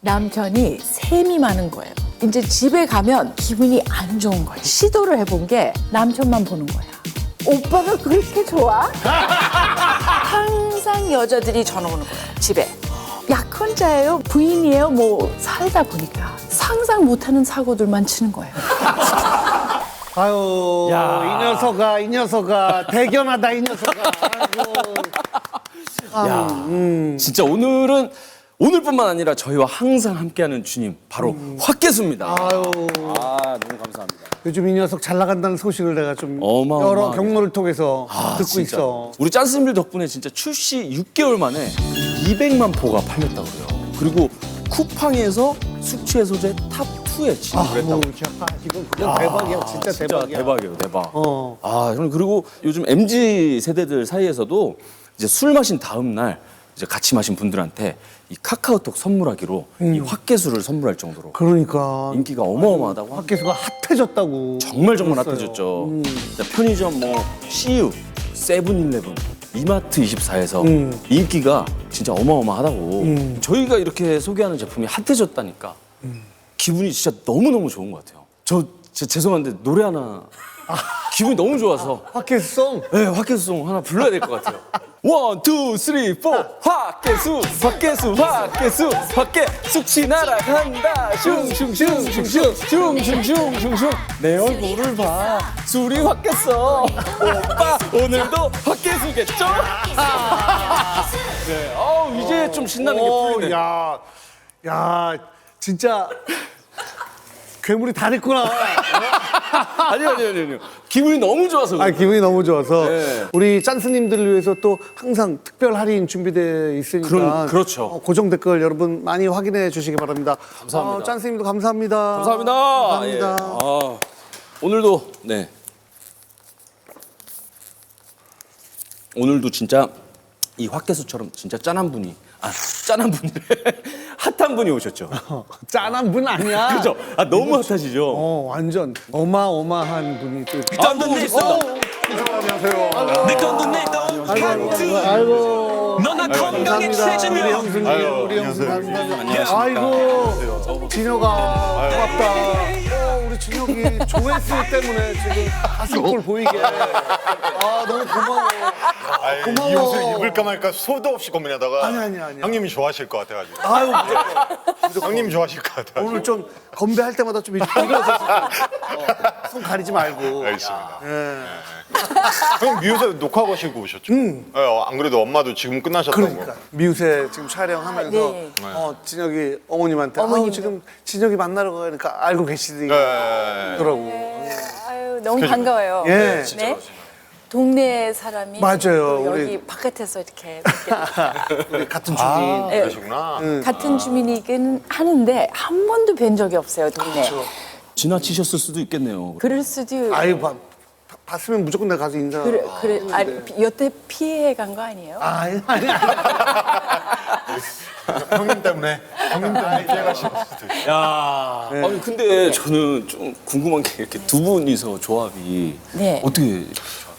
남편이 샘이 많은 거예요. 이제 집에 가면 기분이 안 좋은 거예요. 시도를 해본 게 남편만 보는 거야. 오빠가 그렇게 좋아? 항상 여자들이 전화 오는 거예요, 집에. 약혼자예요? 부인이에요? 뭐 살다 보니까 상상 못하는 사고들만 치는 거예요. 아유, 이 녀석아, 대견하다, 이 녀석아. 아이고. 진짜 오늘뿐만 아니라 저희와 항상 함께하는 주님 바로 화께수입니다. 아유, 너무 감사합니다. 요즘 이 녀석 잘 나간다는 소식을 내가 좀 어마어마하게. 여러 경로를 통해서 듣고 진짜. 있어. 우리 짠스님들 덕분에 진짜 출시 6개월 만에 200만 포가 팔렸다고요. 그리고 쿠팡에서 숙취 해소제 탑2에 진입을 했다고. 이건 그건 대박이야, 진짜 대박이야. 대박이에요, 대박. 어. 저는 그리고 요즘 MZ 세대들 사이에서도 이제 술 마신 다음 날 이제 같이 마신 분들한테 이 카카오톡 선물하기로 이 화께수를 선물할 정도로 그러니까 인기가 어마어마하다고 합니다. 학계수가 핫해졌다고. 정말 들었어요. 핫해졌죠. 편의점 CU, 세븐일레븐, 이마트 24에서 인기가 진짜 어마어마하다고. 저희가 이렇게 소개하는 제품이 핫해졌다니까 기분이 진짜 너무너무 좋은 것 같아요. 저 진짜 죄송한데 노래 하나 기분이 너무 좋아서 학계수송? 네, 화께수송 하나 불러야 될 것 같아요. 1, 2, 3, 4 화께수 화께수 화께수 화께 숙취 날아간다 슝슝슝슝슝슝슝슝슝 내 얼굴을 봐 술이 화깼어 오빠 오늘도 화께수겠죠? 네, 이제 좀 신나는 게 풀리네. 야, 진짜 괴물이 다 됐구나. 아니요. 기분이 너무 좋아서 그래요. 기분이 너무 좋아서 네. 우리 짠스님들을 위해서 또 항상 특별 할인 준비되어 있으니까 그렇죠. 고정 댓글 여러분 많이 확인해 주시기 바랍니다. 감사합니다. 짠스님도 감사합니다. 감사합니다. 감사합니다. 예. 오늘도 네. 오늘도 진짜 이 화께수처럼 진짜 짠한 분이래. 핫한 분이 오셨죠. 짠한 분 아니야. 그죠? 너무 핫하시죠. 완전 어마어마한 분이 또. 너무 오셨어요. 안녕하세요. 내 건도 내 돈. 아이고. 너나 건강에 감사합니다. 우리 최저면. 형수님, 우리 형수님 감사합니다. 아이고, 진혁아, 고맙다. 우리 진혁이 조회수 때문에 지금 가슴골 보이게. 너무 고마워. 고마워. 이 옷을 입을까 말까 소도 없이 고민하다가 아니야. 형님이 좋아하실 것 같아가지고 아유, 형님 좋아하실 것 같아가지고 오늘 좀 건배할 때마다 좀 이렇게 일어서 손 가리지 말고. 알겠습니다. 예. 형 미우새 녹화 가시고 오셨죠? 안 그래도 엄마도 지금 끝나셨다고. 그러니까 미우새 지금 촬영하면서 네. 진혁이 어머님한테 지금 진혁이 만나러 가니까 알고 계시더라고. 네. 아유, 너무 반가워요. 예. 네? 동네 사람이 맞아요. 또 여기 우리- 바깥에서 이렇게 뵙게 우리 같은 주민. 네. 그러시구나. 같은 주민이긴 하는데 한 번도 뵌 적이 없어요, 동네. 지나치셨을 수도 있겠네요. 그럴 수도. 아유, 봤으면 무조건 내가 가서 인사. 그래. 여태 피해 간 거 아니에요? 아니. 형님 때문에 피해가신 수도 있어요. 야, 아니 근데 저는 좀 궁금한 게 이렇게 두 분이서 조합이 네. 어떻게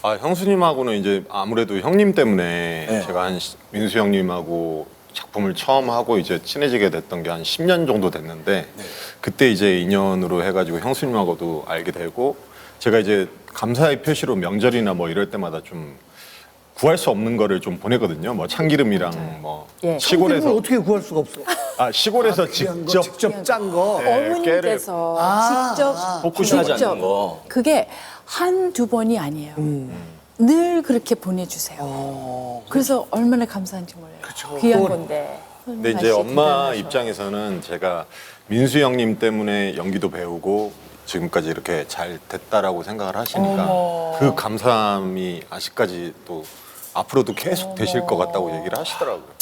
형수님하고는 이제 아무래도 형님 때문에 네. 제가 민수 형님하고 작품을 처음 하고 이제 친해지게 됐던 게 한 10년 정도 됐는데 그때 이제 인연으로 해가지고 형수님하고도 알게 되고 제가 이제 감사의 표시로 명절이나 뭐 이럴 때마다 좀 구할 수 없는 거를 좀 보내거든요. 뭐 참기름이랑 뭐 예. 시골에서 시골에서 어떻게 구할 수가 없어. 시골에서 귀한 거, 직접 짠 거. 어머님께서 직접 포크션하지 않는 거. 그게 한두 번이 아니에요. 늘 그렇게 보내주세요. 그래서 얼마나 감사한지 몰라요. 귀한 건데. 근데 이제 엄마 입장에서는 제가 민수 형님 때문에 연기도 배우고 지금까지 이렇게 잘 됐다라고 생각을 하시니까 그 감사함이 아직까지 또 앞으로도 계속 되실 것 같다고 얘기를 하시더라고요.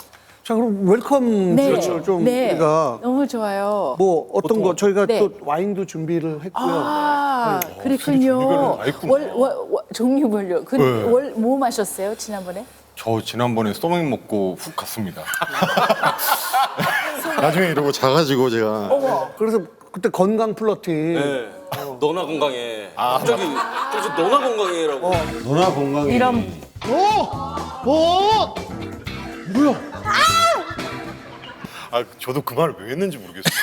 자, 그럼 웰컴 네. 드시죠. 좀 네. 우리가 너무 좋아요. 뭐 어떤 거 저희가 네. 또 와인도 준비를 했고요. 그랬군요. 다 있구나. 종류별로. 뭐 마셨어요, 지난번에? 저 지난번에 소맥 먹고 훅 갔습니다. 나중에 이러고 자가지고 제가 그래서 그때 건강 플러팅. 네. 너나 건강해. 갑자기 그래서 너나 건강해라고. 너나 건강히 이런 뭐야? 아, 저도 그 말을 왜 했는지 모르겠어요.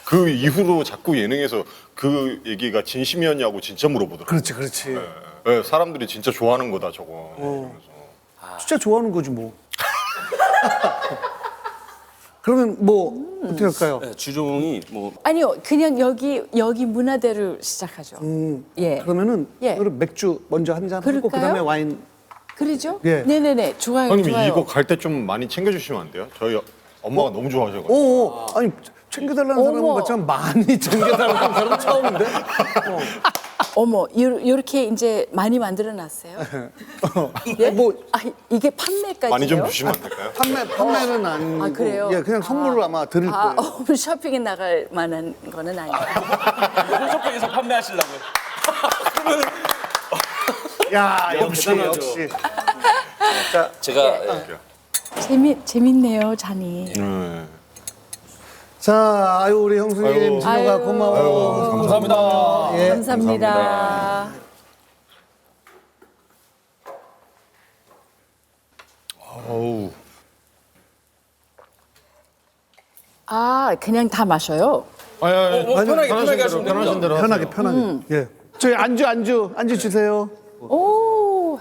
그 이후로 자꾸 예능에서 그 얘기가 진심이었냐고 진짜 물어보더라고요. 그렇지, 그렇지. 네, 사람들이 진짜 좋아하는 거다 저거. 이러면서. 진짜 좋아하는 거지 뭐. 그러면 뭐 어떻게 할까요? 네, 주종이 뭐 아니요, 그냥 여기 문화대로 시작하죠. 예. 그러면은 예. 그럼 맥주 먼저 한 잔 하고 그럴까요? 그다음에 와인. 그러죠? 예. 네네네, 좋아요, 형님 좋아요. 이거 갈 때 좀 많이 챙겨주시면 안 돼요? 저희 엄마가 너무 좋아하셔가지고. 오, 아니 챙겨달라는 사람은 어머. 같지만 많이 챙겨달라는 사람은 처음인데. 어머, 이렇게 이제 많이 만들어놨어요. 예? 뭐 이게 판매까지요? 많이 좀 주시면 안 될까요? 판매는 아니고 아, 그래요? 예, 그냥 선물로 아마 드릴 거예요. 쇼핑에 나갈 만한 거는 아니에요. 홈쇼핑에서 판매하시려고요. 야, 역시 대단하죠. 역시. 제가 재밌네요, 잔이. 네. 자, 아유 우리 형수님 아유. 진호가 아유. 고마워. 감사합니다. 예. 감사합니다. 어우. 아, 그냥 다 마셔요? 아니, 편하게 하시면 편하신 대로 편하게 하세요. 편하게. 예. 저희 안주 주세요. 오,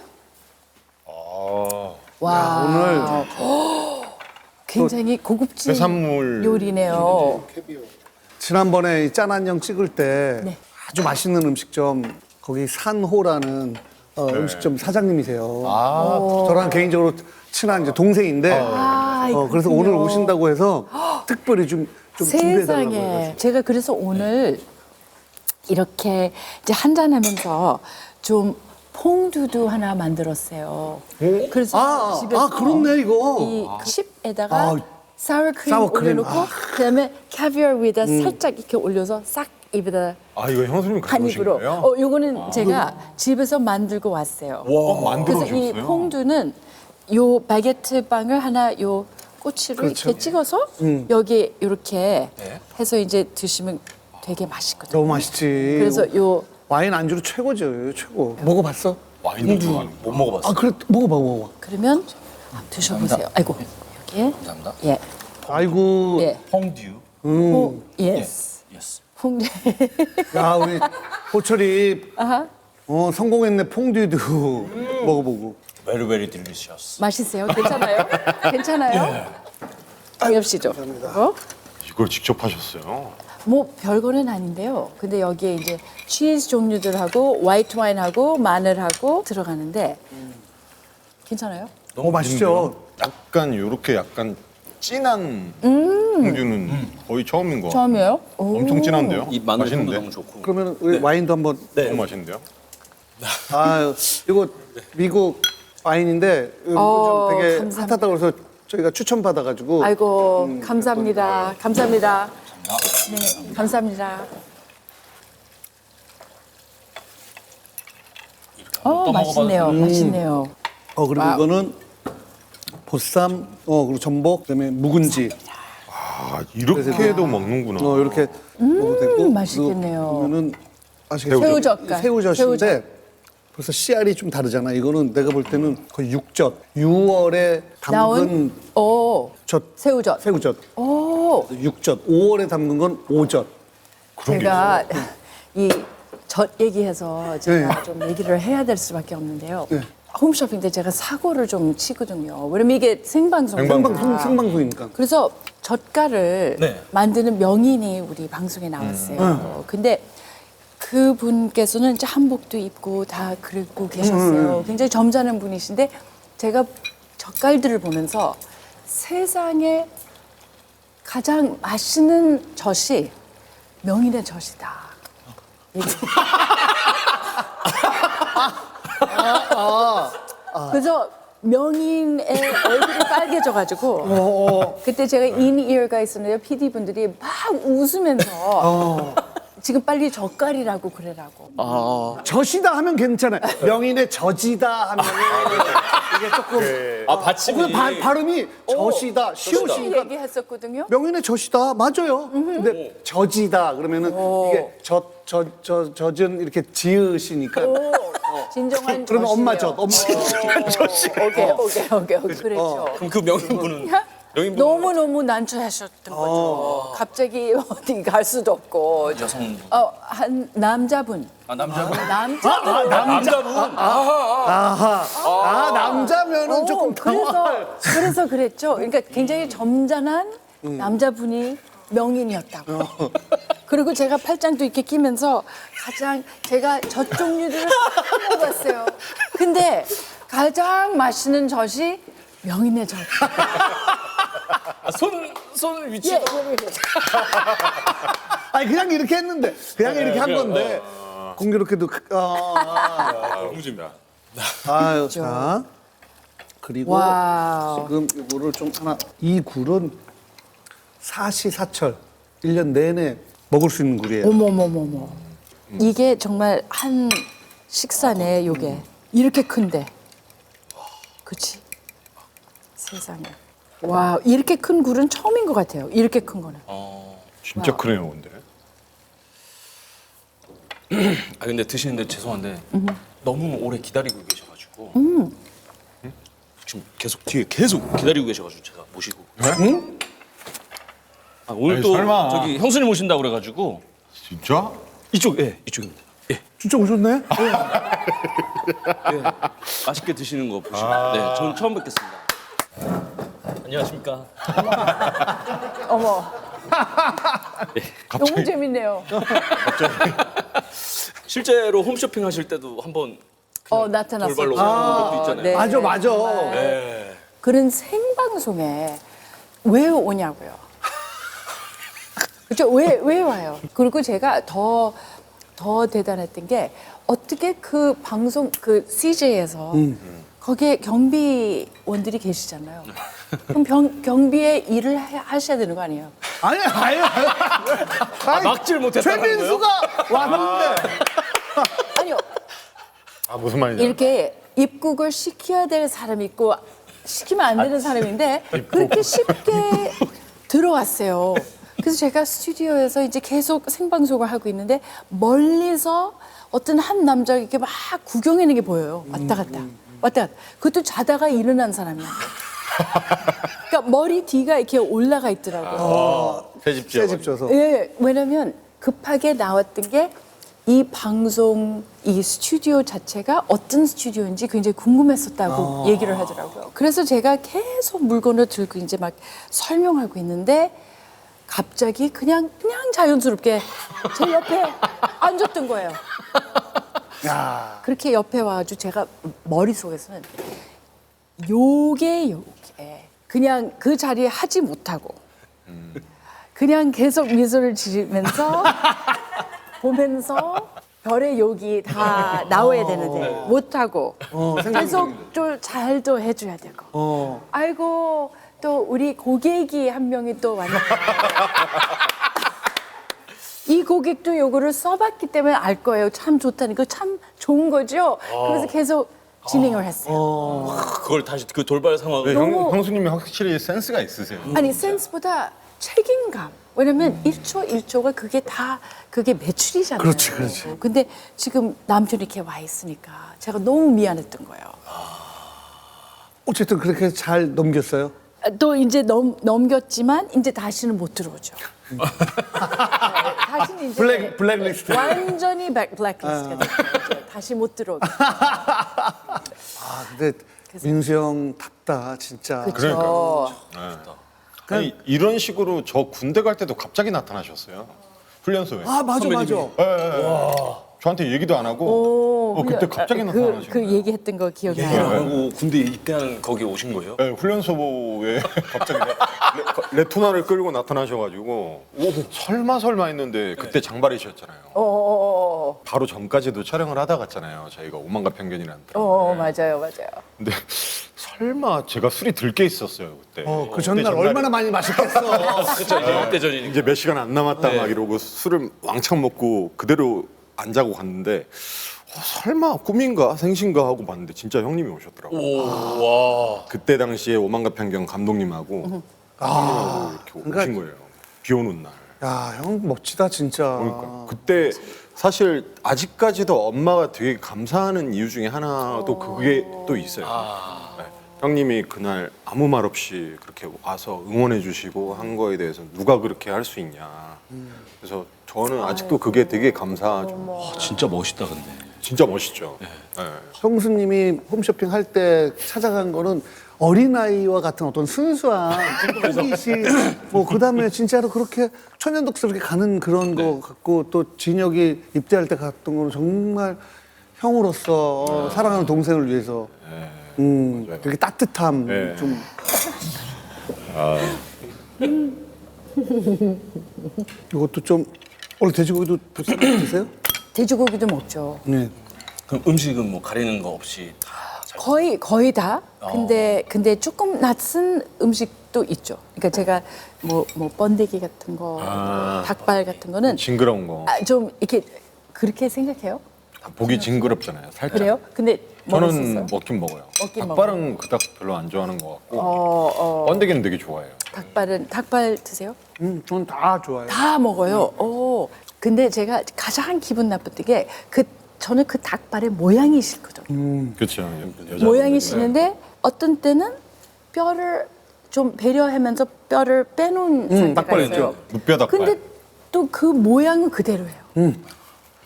와, 오늘 굉장히 고급진 해산물 요리네요. 지난번에 이 짠한영 찍을 때 네. 아주 맛있는 음식점 거기 산호라는 음식점 사장님이세요. 저랑 개인적으로 친한 이제 동생인데 그래서 오늘 그렇군요. 오신다고 해서 특별히 좀 준비해달라고 세상에. 해가지고. 제가 그래서 오늘 이렇게 이제 한잔하면서 좀 퐁두두 하나 만들었어요. 그래서 집에서 그렇네 이거. 이 칩에다가 아, 사워크림 사워크림. 올려놓고 그다음에 캐비어 위에다 살짝 이렇게 올려서 싹 입에다 아, 이거 형수님 한 가져오신 입으로. 거예요? 요거는 제가 집에서 만들고 왔어요. 만들어 그래서 이 오셨어요? 퐁두는 요 바게트 빵을 하나 요 꼬치로 그렇죠. 이렇게 찍어서 여기 이렇게 해서 이제 드시면 되게 맛있거든요. 너무 맛있지. 그래서 요 와인 안주로 최고죠, 최고. 먹어봤어? 와인도 좋아하는 못 먹어봤어요. 아 그래 먹어봐. 그러면 드셔보세요. 아이고 여기 감사합니다. 예, 아이고. 예, 퐁듀. 예스, 예스. 홍 야 우리 호철이 성공했네. 퐁듀도 먹어보고. Very very delicious. 맛있어요? 괜찮아요? 괜찮아요? 장엽 씨죠? 이걸 직접 하셨어요? 뭐 별거는 아닌데요. 근데 여기에 이제 치즈 종류들하고 화이트 와인하고 마늘하고 들어가는데 괜찮아요? 맛있죠. 약간 요렇게 약간 진한 퐁듀는 거의 처음인 거. 처음이에요? 오. 엄청 진한데요? 이 마늘 향도 맛있는데? 너무 좋고. 그러면 우리 와인도 한번. 너무 맛있는데요? 아 이거 미국 와인인데 이거 좀 되게 감사합니다. 핫하다고 해서 저희가 추천 받아가지고. 아이고 감사합니다. 감사합니다. 네, 감사합니다. 맛있네요. 맛있네요. 그리고 이거는 보쌈, 그리고 전복, 그다음에 묵은지. 아, 이렇게도 먹는구나. 이렇게 먹어도 되고. 맛있겠네요. 그러면은 아시겠죠? 새우젓갈. 새우젓인데 새우젓. 벌써 씨알이 좀 다르잖아. 이거는 내가 볼 때는 거의 육젓. 6월에 담근 나온 젓. 새우젓. 새우젓. 오, 육젓. 5월에 담근 건 오젓. 제가 이 젓 얘기해서 제가 네. 좀 얘기를 해야 될 수밖에 없는데요. 네. 홈쇼핑 때 제가 사고를 좀 치거든요. 왜냐면 이게 생방송이니까. 생방송이니까. 그래서 젓갈을 네. 만드는 명인이 우리 방송에 나왔어요. 근데 그분께서는 이제 한복도 입고 다 그리고 계셨어요. 굉장히 점잖은 분이신데 제가 젓갈들을 보면서 세상에 가장 맛있는 젓이 명인의 젓이다. 그래서 명인의 얼굴이 빨개져가지고 그때 제가 인이어가 있었는데 PD 분들이 막 웃으면서 지금 빨리 젓갈이라고 그래라고. 젖이다 하면 괜찮아요. 명인의 젖이다 하면 이게 조금. 아 받침이. 발음이 젖이다. 쉬우시니까. 얘기했었거든요. 명인의 젖이다. 맞아요. 근데 젖이다 그러면은 이게 젖은 이렇게 지으시니까. 진정한 그러면 젖이에요. 엄마 젖. 오케이. 그렇죠. 그럼 그 명인분은 너무너무 난처하셨던 거죠. 갑자기 어디 갈 수도 없고. 여성. 한 남자분. 남자분. 남자면은 조금 그래서 그랬죠. 그러니까 굉장히 점잖은 남자분이 명인이었다고. 그리고 제가 팔짱도 이렇게 끼면서 가장 제가 젖 종류들을 먹어봤어요. 근데 가장 맛있는 젖이 명인의 젖. 손 위치가. 아니 그냥 이렇게 했는데 그냥 이렇게 한 건데 공교롭게도 너무 재밌다. 아유 자 그리고 와우. 지금 이거를 좀 하나 이 굴은 사시사철 1년 내내 먹을 수 있는 굴이에요. 어머머머머. 이게 정말 한 식사 내 요게 이렇게 큰데. 그치? 세상에. 와, 이렇게 큰 굴은 처음인 것 같아요. 이렇게 큰 거는. 진짜 크네요, 근데. 근데 드시는데 죄송한데 너무 오래 기다리고 계셔가지고 지금 계속 뒤에 계속 기다리고 계셔가지고 제가 모시고. 오늘 아니, 또 설마. 저기 형수님 오신다고 그래가지고 진짜? 이쪽입니다. 예. 진짜 오셨네? 맛있게 드시는 거 보시면. 네, 저는 처음 뵙겠습니다. 안녕하십니까. 어머. 너무 재밌네요. 실제로 홈쇼핑 하실 때도 한번 나타났어요. 돌발로 오는 것도 있잖아요. 네. 맞아 맞아. 네. 그런 생방송에 왜 오냐고요. 그렇죠? 왜 와요? 그리고 제가 더 대단했던 게 어떻게 그 방송 그 CJ에서 거기에 경비원들이 계시잖아요. 그럼 경비의 일을 하셔야 되는 거 아니에요? 아니 막질 못했다는 거예요? 최민수가 왔는데 아니요. 무슨 말인지. 이렇게 입국을 시켜야 될 사람이 있고 시키면 안 되는 사람인데 그렇게 쉽게 들어왔어요. 그래서 제가 스튜디오에서 이제 계속 생방송을 하고 있는데 멀리서 어떤 한 남자가 이렇게 막 구경하는 게 보여요. 왔다 갔다. 왔다 갔다. 그것도 자다가 일어난 사람이야. 그러니까 머리 뒤가 이렇게 올라가 있더라고요. 새집 져서. 예, 왜냐면 급하게 나왔던 게 이 방송, 이 스튜디오 자체가 어떤 스튜디오인지 굉장히 궁금했었다고 얘기를 하더라고요. 그래서 제가 계속 물건을 들고 이제 막 설명하고 있는데 갑자기 그냥 자연스럽게 제 옆에 앉았던 거예요. 야. 그렇게 옆에 와가지고 제가 머릿속에서는 요게 그냥 그 자리에 하지 못하고 그냥 계속 미소를 지으면서 보면서 별의 욕이 다 나와야 되는데 못하고 계속 좀 잘도 해줘야 되고 아이고 또 우리 고객이 한 명이 또 왔네. 이 고객도 요거를 써봤기 때문에 알 거예요. 참 좋다니까 참 좋은 거죠. 그래서 계속 진행을 했어요. 그걸 다시 그 돌발 상황을. 형수님이 확실히 센스가 있으세요. 아니 센스보다 책임감. 왜냐면 1초 1초가 그게 매출이잖아요. 그렇지, 그렇지. 근데 지금 남편이 이렇게 와 있으니까 제가 너무 미안했던 거예요. 어쨌든 그렇게 잘 넘겼어요. 또 이제 넘겼지만 이제 다시는 못 들어오죠. 네, 다시는 이제 블랙리스트. 완전히 블랙리스트가 됐죠. 다시 못 들어오게. 근데 민수 형답다 진짜. 그렇죠. 아니, 이런 식으로 저 군대 갈 때도 갑자기 나타나셨어요. 훈련소에. 맞아 맞아. 저한테 얘기도 안 하고 그때 갑자기 나타나시고. 그 얘기했던 거 기억나요? 하고 군대 입대한 거기 오신 거예요? 네, 훈련소에 갑자기 레토나를 끌고 나타나셔가지고 설마 했는데 그때 장발이셨잖아요. 바로 전까지도 촬영을 하다 갔잖아요. 저희가 오만과 편견이라는 드라마. 맞아요. 근데 설마 제가 술이 들게 있었어요 그때. 그 전날 얼마나 많이 마셨겠어. 그렇죠. 이제 입대전이니까. 이제 몇 시간 안 남았다 막 이러고 술을 왕창 먹고 그대로 안 자고 갔는데 설마 꿈인가 생신가 하고 봤는데 진짜 형님이 오셨더라고요. 와. 그때 당시에 오만과 편견 감독님하고 이렇게 오신 거예요. 비 오는 날. 야, 형 멋지다 진짜. 그러니까 그때 사실 아직까지도 엄마가 되게 감사하는 이유 중에 하나도 그게 또 있어요. 네. 형님이 그날 아무 말 없이 그렇게 와서 응원해 주시고 한 거에 대해서 누가 그렇게 할 수 있냐. 그래서 저는 아직도 그게 되게 감사하죠. 진짜 멋있다 근데. 진짜 멋있죠. 네. 형수님이 홈쇼핑 할 때 찾아간 거는 어린아이와 같은 어떤 순수한 호기심, 뭐, 그 다음에 진짜로 그렇게 천연덕스럽게 가는 그런 거 같고, 또 진혁이 입대할 때 갔던 거는 정말 형으로서 사랑하는 동생을 위해서, 맞아요. 되게 따뜻함, 네. 좀. 이것도 좀, 원래 돼지고기도 드세요? 돼지고기도 먹죠. 네. 그럼 음식은 뭐 가리는 거 없이 다 잘. 거의 다. 근데 조금 낯선 음식도 있죠. 그러니까 제가 뭐 번데기 같은 거, 닭발 같은 거는 징그러운 거. 좀 이렇게 그렇게 생각해요? 보기 징그럽잖아요. 살짝. 그래요? 근데 저는 먹었었어요? 먹긴 먹어요. 먹긴 닭발은 그닥 별로 안 좋아하는 것 같고 번데기는 되게 좋아해요. 닭발 드세요? 저는 다 좋아해요. 다 먹어요. 오. 근데 제가 가장 기분 나빴던 게 저는 그 닭발의 모양이 싫거든요. 그렇죠. 모양이 싫은데 어떤 때는 뼈를 좀 배려하면서 뼈를 빼놓은 상태가 닭발 있어요. 있죠. 무뼈 닭발. 근데 또 그 모양은 그대로예요.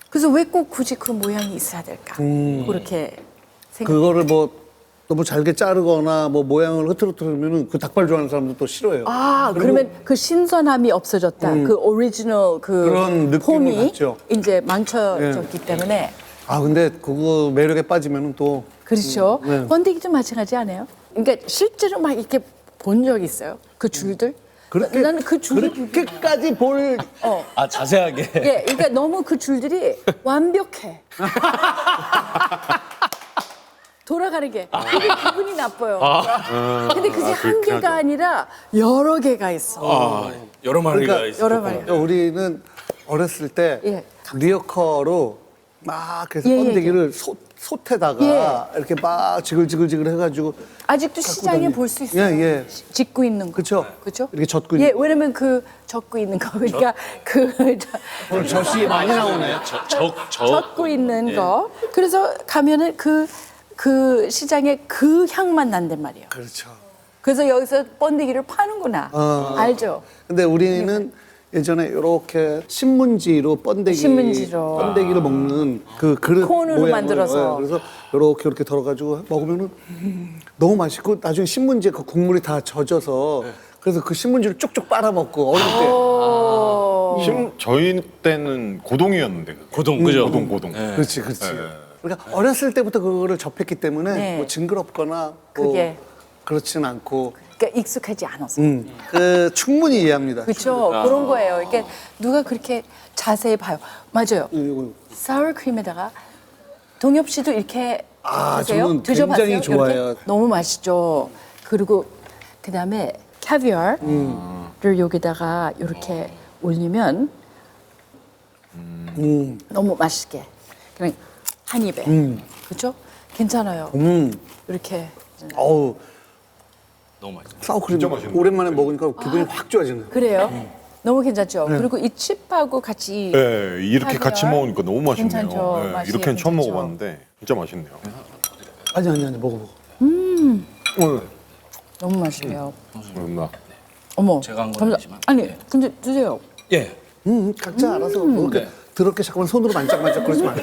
그래서 왜 꼭 굳이 그 모양이 있어야 될까? 그렇게 생각. 그거를 뭐 너무 잘게 자르거나 뭐 모양을 흐트러뜨리면은 그 닭발 좋아하는 사람들 또 싫어해요. 그러면 그 신선함이 없어졌다. 그 오리지널 그런 느낌을 폼이 갖죠. 이제 망쳐졌기 때문에. 근데 그거 매력에 빠지면은 또 그렇죠. 번데기도 마찬가지 않아요? 그러니까 실제로 막 이렇게 본 적 있어요. 그 줄들. 나는 그 줄들 그렇게까지 볼 아 자세하게. 예, 그러니까 너무 그 줄들이 완벽해. 돌아가는 게 그게 기분이 나빠요. 근데 그게 한 그렇긴 개가 하죠. 아니라 여러 개가 있어. 여러 마리가 그러니까 있어. 여러 마리. 우리는 어렸을 때 예. 리어커로 막 그래서 예, 번데기를 솥에다가 이렇게 막 지글지글 해가지고 아직도 시장에 다니고. 볼 수 있어요. 예. 짓고 있는 거. 그쵸? 그렇죠? 이렇게 젓고 예, 있는 거. 왜냐면 그 젓고 있는 거. 그러니까 오늘 젓이 많이 나오네. 젓고 있는 거. 그래서 가면은 그 시장에 그 향만 난단 말이에요. 그렇죠. 그래서 여기서 번데기를 파는구나. 알죠? 근데 우리는 예전에 이렇게 신문지로 번데기를 먹는 그 그릇 콘으로 모양을, 만들어서. 그래서 이렇게 덜어가지고 먹으면은 너무 맛있고 나중에 신문지에 그 국물이 다 젖어서 그래서 그 신문지를 쪽쪽 빨아먹고 어릴 때. 저희 때는 고동이었는데 그게. 고동 그죠? 고동. 그렇지. 그러니까 어렸을 때부터 그거를 접했기 때문에 네. 뭐 징그럽거나 그게. 뭐 그렇진 않고 그러니까 익숙하지 않아서. 그 충분히 이해합니다. 그렇죠. 그런 거예요. 이렇게 누가 그렇게 자세히 봐요. 맞아요. 이거. 사워크림에다가 동엽 씨도 이렇게 드세요? 저는 드셔봤어요? 굉장히 좋아해요. 이렇게? 너무 맛있죠. 그리고 그다음에 캐비어를 여기다가 이렇게 올리면 너무 맛있게 그냥 한 입에 그렇죠? 괜찮아요. 이렇게 어우 너무 맛있어. 사워크림 진짜 맛있는데. 오랜만에 먹으니까 기분이 확 좋아지네요. 그래요. 너무 괜찮죠. 그리고 이 칩하고 같이 네, 이렇게 같이 카비알? 먹으니까 너무 맛있네요. 괜찮죠. 네, 맛이 이렇게는 처음 괜찮죠. 먹어봤는데 진짜 맛있네요. 아니 먹어. 너무 맛있네요. 누나. 어머. 제가 한 건 감사- 아니지만. 아니 네. 근데 드세요. 예. 각자 알아서 뭐 이렇게 더럽게 자꾸만 손으로 만짝만짝 그러지 마요.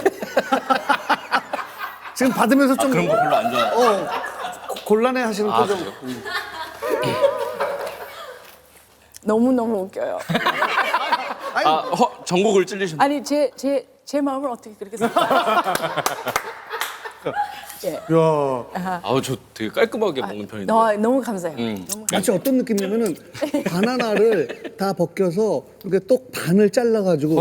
지금 받으면서 좀 그런 거 별로 안 좋아. 곤란해 하시는 표정. 너무 웃겨요. 전곡을 찔리셨네. 아니 제 마음을 어떻게 그렇게 생각해요? 예. 야, 저 되게 깔끔하게 먹는 편인데. 너무 감사해요. 마치 어떤 느낌이냐면은 바나나를 다 벗겨서 이렇게 똑 반을 잘라가지고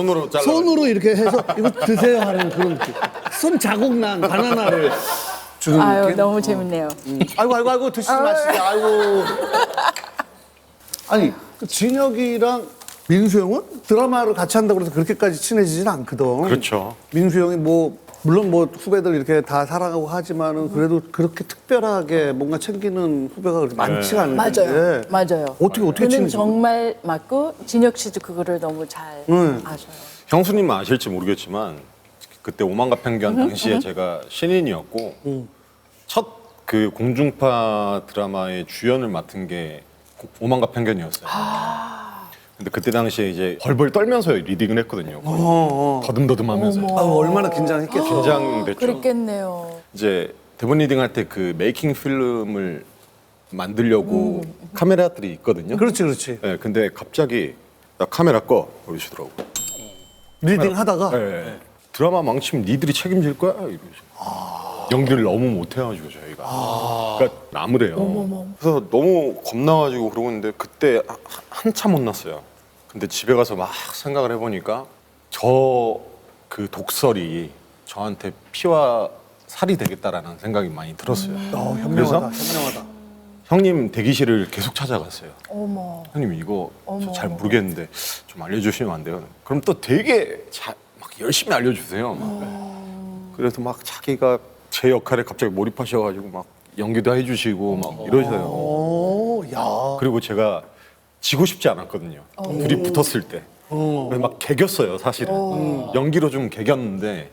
손으로 이렇게 해서 이거 드세요 하는 그런 느낌. 손 자국 난 바나나를 주는 아유 느낌. 너무 재밌네요. 아이고 드시지 마시죠. 아이고. 아니 그 진혁이랑 민수 형은 드라마를 같이 한다고 해서 그렇게까지 친해지진 않거든. 그렇죠. 민수 형이 물론 후배들 이렇게 다 사랑하고 하지만은 그래도 그렇게 특별하게 뭔가 챙기는 후배가 그렇게 많지가 않은데. 맞아요. 어떻게 그는 친해지고? 정말 맞고 진혁 씨도 그거를 너무 잘 아셔요. 형수님은 아실지 모르겠지만 그때 오만과 편견 당시에 제가 신인이었고 첫 그 공중파 드라마의 주연을 맡은 게 오만과 편견이었어요. 근데 그때 당시에 이제 벌벌 떨면서 리딩을 했거든요. 더듬더듬하면서 얼마나 긴장했겠어. 긴장됐죠. 그랬겠네요. 이제 대본 리딩할 때 그 메이킹 필름을 만들려고 카메라들이 있거든요. 그렇지, 그렇지. 네, 근데 갑자기 나 카메라 꺼 그러시더라고. 리딩 하다가 네. 드라마 망치면 니들이 책임질 거야 이러시고. 연기를 너무 못해가지고 저희가. 그러니까 나무래요. 그래서 너무 겁나가지고 그러고 있는데 그때 한참 혼났어요. 근데 집에 가서 막 생각을 해보니까 저 그 독설이 저한테 피와 살이 되겠다라는 생각이 많이 들었어요. 현명하다, 그래서 현명하다. 형님 대기실을 계속 찾아갔어요. 어머. 형님 이거 어머, 잘 어머. 모르겠는데 좀 알려주시면 안 돼요? 그럼 또 되게 막 열심히 알려주세요. 막. 그래서 막 자기가 제 역할에 갑자기 몰입하셔가지고 막 연기도 해주시고 막 이러셔요. 오, 야. 그리고 제가 지고 싶지 않았거든요. 둘이 붙었을 때. 그래서 막 개겼어요, 사실은. 연기로 좀 개겼는데.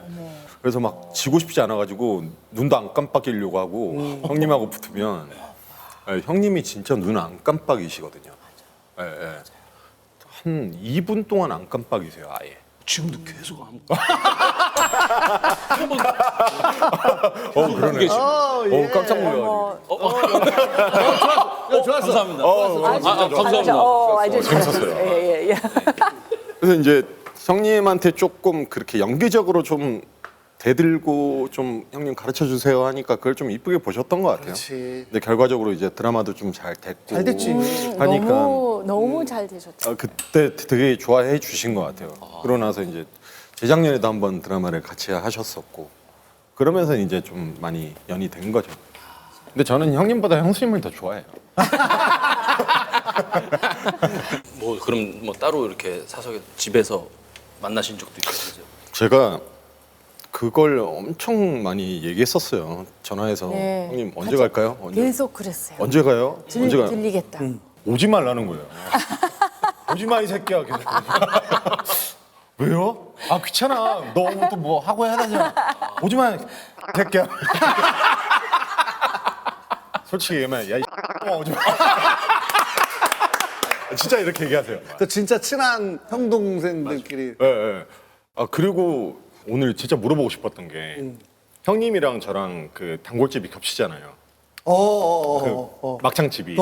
그래서 막 지고 싶지 않아가지고 눈도 안 깜빡이려고 하고 형님하고 붙으면 형님이 진짜 눈 안 깜빡이시거든요. 예, 예. 한 2분 동안 안 깜빡이세요, 아예. 지금도 계속 안 그러네. 깜짝 놀라가지고. 좋았어. 감사합니다. 감사합니다. 아주 재밌었어요. 예, 예. 그래서 이제 형님한테 조금 그렇게 연기적으로 좀 대들고 좀 형님 가르쳐 주세요 하니까 그걸 좀 이쁘게 보셨던 것 같아요. 그렇지. 근데 결과적으로 이제 드라마도 좀 잘 됐고 잘 됐지. 하니까 너무 잘 되셨죠. 그때 되게 좋아해 주신 것 같아요. 그러고 나서 이제 재작년에도 한번 드라마를 같이 하셨었고 그러면서 이제 좀 많이 연이 된 거죠. 근데 저는 형님보다 형수님을 더 좋아해요. 뭐 그럼 뭐 따로 이렇게 사석에 집에서 만나신 적도 있으세요? 제가 그걸 엄청 많이 얘기했었어요. 전화해서 네. 형님 언제 갈까요? 계속 그랬어요. 언제 가요? 언제 가요? 들리겠다. 오지 말라는 거예요. 오지 마 이 새끼야. 계속. 왜요? 아 귀찮아. 너 또 뭐 하고 해야 되잖아. 오지 마 이 새끼야. 솔직히 얘기하면 야이 오지 마. 진짜 이렇게 얘기하세요. 그 진짜 친한 형 동생들끼리. 예, 예. 아 그리고 오늘 진짜 물어보고 싶었던 게 형님이랑 저랑 그 단골집이 겹치잖아요. 그 막창집이.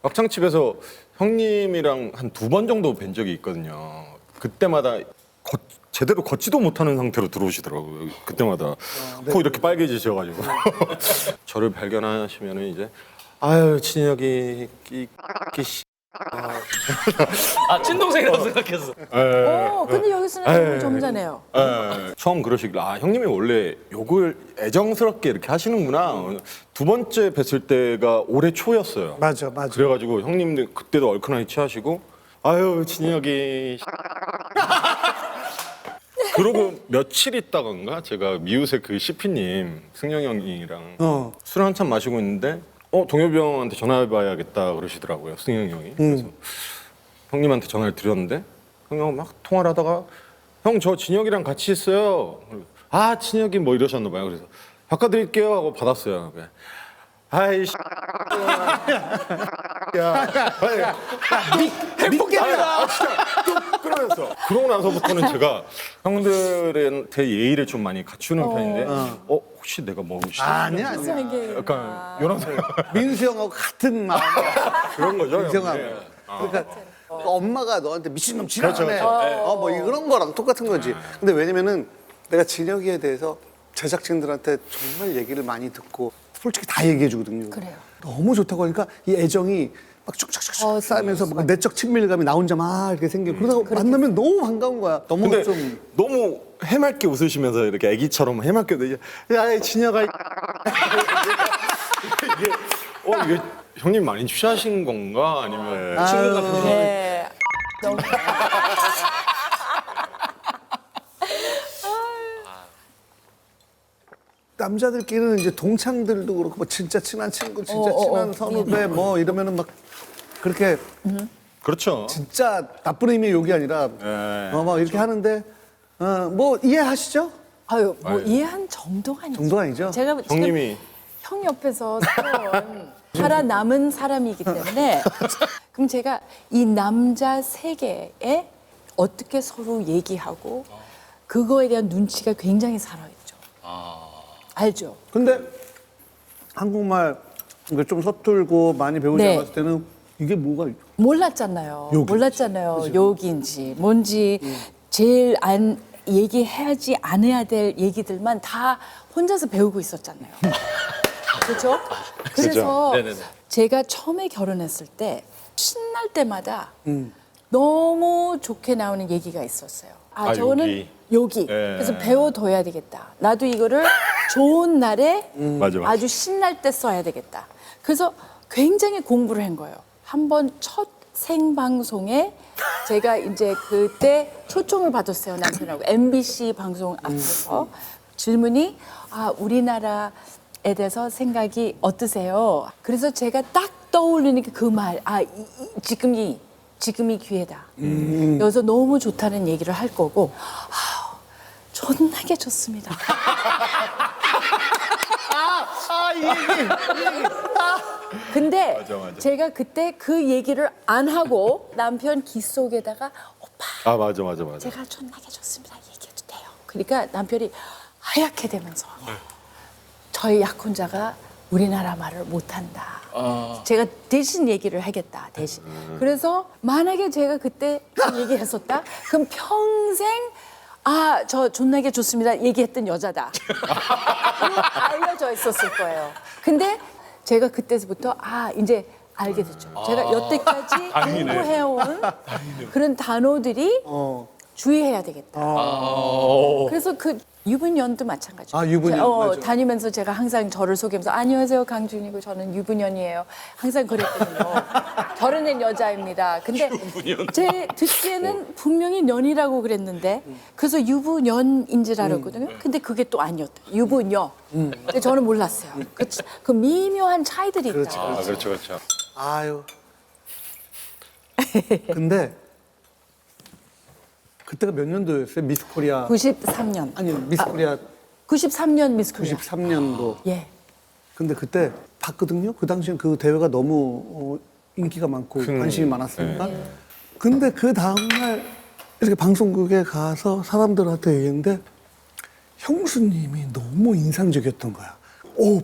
막창집에서 형님이랑 한 2번 정도 뵌 적이 있거든요. 그때마다 제대로 걷지도 못하는 상태로 들어오시더라고요. 그때마다 코 이렇게 빨개지셔가지고 저를 발견하시면은 이제 아유 진혁이 이 씨. 친동생이라고 생각했어. 근데 여기서는 너무 점잖해요. 처음 그러시길래 아 형님이 원래 욕을 애정스럽게 이렇게 하시는구나. 2번째 뵀을 때가 올해 초였어요. 맞아, 맞아. 그래가지고 형님들 그때도 얼큰하게 취하시고 아유 진혁이 그러고 며칠 있다간가 제가 미우새 그 CP님 승영 형이랑 술 한잔 마시고 있는데 동엽이 형한테 전화해봐야겠다 그러시더라고요 승영 형이. 그래서 형님한테 전화를 드렸는데 형님 막 통화를 하다가 형 저 진혁이랑 같이 있어요. 아 진혁이 뭐 이러셨나 봐요. 그래서 바꿔드릴게요 하고 받았어요. 그래. 아이씨 믿겠다. 그러면서 그러고 나서부터는 제가 형들한테 예의를 좀 많이 갖추는 편인데 혹시 내가 뭐 아니야, 아니야. 약간 이런 생각 민수 형하고 같은 마음이야. 그런 거죠. 민수 형하고. 형님. 그러니까 엄마가 너한테 미친놈 지랄하네. 그렇죠. 뭐 이런 거랑 똑같은 거지. 근데 왜냐면은 내가 진혁이에 대해서 제작진들한테 정말 얘기를 많이 듣고 솔직히 다 얘기해 주거든요. 그래요. 너무 좋다고 하니까 이 애정이 막 쭉쭉쭉쭉 쌓이면서 막 내적 친밀감이 나 혼자 막 이렇게 생기고 그러다가 만나면 너무 반가운 거야. 너무 근데 좀 너무 해맑게 웃으시면서 이렇게 애기처럼 해맑게 이제 야 진혁아 이게 이게 형님 많이 취하신 건가 아니면 친구가 표정 네. 너무 남자들끼리는 이제 동창들도 그렇고 뭐 진짜 친한 친구, 진짜 친한 선후배 뭐 이러면은 막 그렇게 그렇죠. 진짜 나쁜 의미의 욕이 아니라 막 이렇게 하는데 뭐 이해하시죠? 아유 뭐 이해한 정도가 아니죠. 정도가 아니죠? 제가 지금 형님이 형 옆에서 살아남은 사람이기 때문에 그럼 제가 이 남자 세계에 어떻게 서로 얘기하고 그거에 대한 눈치가 굉장히 살아있죠. 알죠? 근데 한국말 이게 좀 서툴고 많이 배우지 네. 않았을 때는 이게 뭐가 몰랐잖아요. 욕인지. 몰랐잖아요. 욕인지 뭔지 제일 안 얘기해야지 안 해야 될 얘기들만 다 혼자서 배우고 있었잖아요. 그렇죠? 그래서 네네네. 제가 처음에 결혼했을 때 신날 때마다 너무 좋게 나오는 얘기가 있었어요. 아, 저거는 욕이. 예. 그래서 배워둬야 되겠다. 나도 이거를 좋은 날에 맞아, 맞아. 아주 신날 때 써야 되겠다. 그래서 굉장히 공부를 한 거예요. 한번 첫 생방송에 제가 이제 그때 초청을 받았어요. 남편하고 MBC 방송 앞에서 질문이 우리나라에 대해서 생각이 어떠세요? 그래서 제가 딱 떠올리는 게 그 말. 지금이 기회다. 여기서 너무 좋다는 얘기를 할 거고 존나게 좋습니다. 근데 맞아. 제가 그때 그 얘기를 안 하고 남편 귀 속에다가 오빠 아 맞아. 제가 존나게 좋습니다 얘기해도 돼요. 그러니까 남편이 하얗게 되면서 저희 약혼자가 우리나라 말을 못한다. 제가 대신 얘기를 하겠다. 대신. 그래서 만약에 제가 그때 그 얘기했었다. 그럼 평생 저 존나게 좋습니다 얘기했던 여자다. 알려져 있었을 거예요. 근데 제가 그때부터 이제 알게 됐죠. 제가 여태까지 공부해온 그런 단어들이 주의해야 되겠다. 그래서 그 유부년도 마찬가지예요. 유부년, 맞아. 다니면서 제가 항상 저를 소개하면서 안녕하세요 강준이고 저는 유부년이에요. 항상 그랬거든요. 결혼한 여자입니다. 근데 제 듣기에는 분명히 년이라고 그랬는데 그래서 유부년인 줄 알았거든요. 근데 그게 또 아니었다. 유부녀. 근데 저는 몰랐어요. 그 미묘한 차이들이 있다. 아 그렇죠. 아유. 근데 그때가 몇 년도였어요? 미스 코리아 93년. 아니 미스 코리아 93년 미스 코리아. 93년도. 예. 근데 그때 봤거든요. 그 당시엔 그 대회가 너무 인기가 많고 관심이 많았으니까. 근데 그 다음날 이렇게 방송국에 가서 사람들한테 얘기했는데 형수님이 너무 인상적이었던 거야.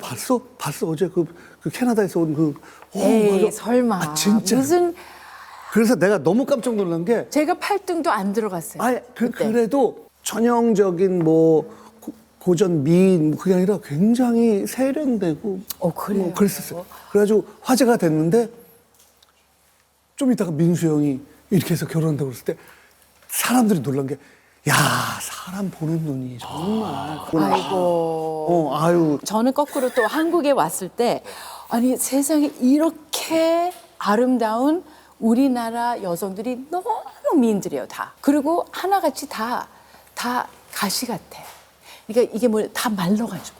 봤어? 어제 그 캐나다에서 온 에이 맞아. 설마. 진짜. 무슨 그래서 내가 너무 깜짝 놀란 게 제가 8등도 안 들어갔어요. 그때. 그래도 전형적인 고전 미인 그게 아니라 굉장히 세련되고 그래요? 그랬었어요. 그래가지고 화제가 됐는데 좀 이따가 민수 형이 이렇게 해서 결혼한다고 그랬을 때 사람들이 놀란 게 야, 사람 보는 눈이 정말. 아이고. 아유. 저는 거꾸로 또 한국에 왔을 때 아니 세상에 이렇게 아름다운 우리나라 여성들이 너무 미인들이에요 다. 그리고 하나같이 다 가시 같아. 그러니까 이게 다 말라가지고.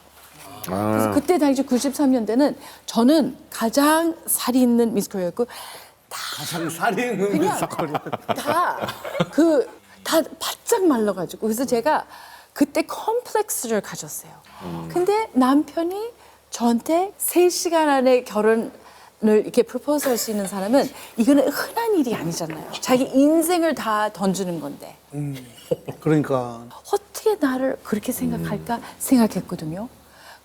그래서 그때 당시 93년대는 저는 가장 살이 있는 미스 코리아였고 가장 살이 있는 그냥 다 바짝 말라가지고 그래서 제가 그때 컴플렉스를 가졌어요. 근데 남편이 저한테 3시간 안에 결혼을 이렇게 프로포즈 할 수 있는 사람은 이거는 흔한 일이 아니잖아요. 자기 인생을 다 던지는 건데 그러니까. 어떻게 나를 그렇게 생각할까 생각했거든요.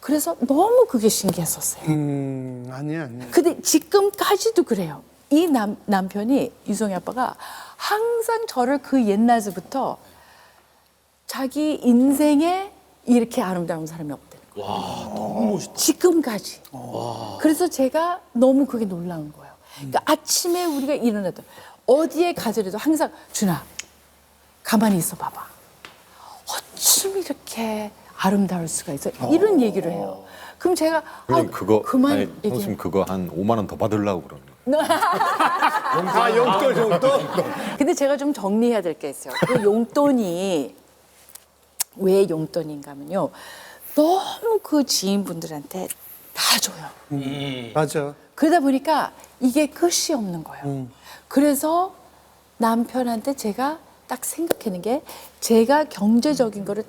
그래서 너무 그게 신기했었어요. 아니야. 근데 지금까지도 그래요. 이 남편이 유성이 아빠가 항상 저를 그 옛날서부터 자기 인생에 이렇게 아름다운 사람이 없대는 거예요. 와, 너무 멋있다. 지금까지. 그래서 제가 너무 그게 놀라운 거예요. 그러니까 아침에 우리가 일어나도 어디에 가더라도 항상 준아 가만히 있어 봐봐. 어쩜 이렇게 아름다울 수가 있어? 이런 얘기를 해요. 그럼 제가 형님 그거 그만 형수님 얘기해. 그거 한 5만 원 더 받으려고 그러는. 용돈. 근데 제가 좀 정리해야 될 게 있어요. 그 용돈이 왜 용돈인가 하면요. 너무 그 지인분들한테 다 줘요. 맞아. 그러다 보니까 이게 끝이 없는 거예요. 그래서 남편한테 제가 딱 생각하는 게 제가 경제적인 거를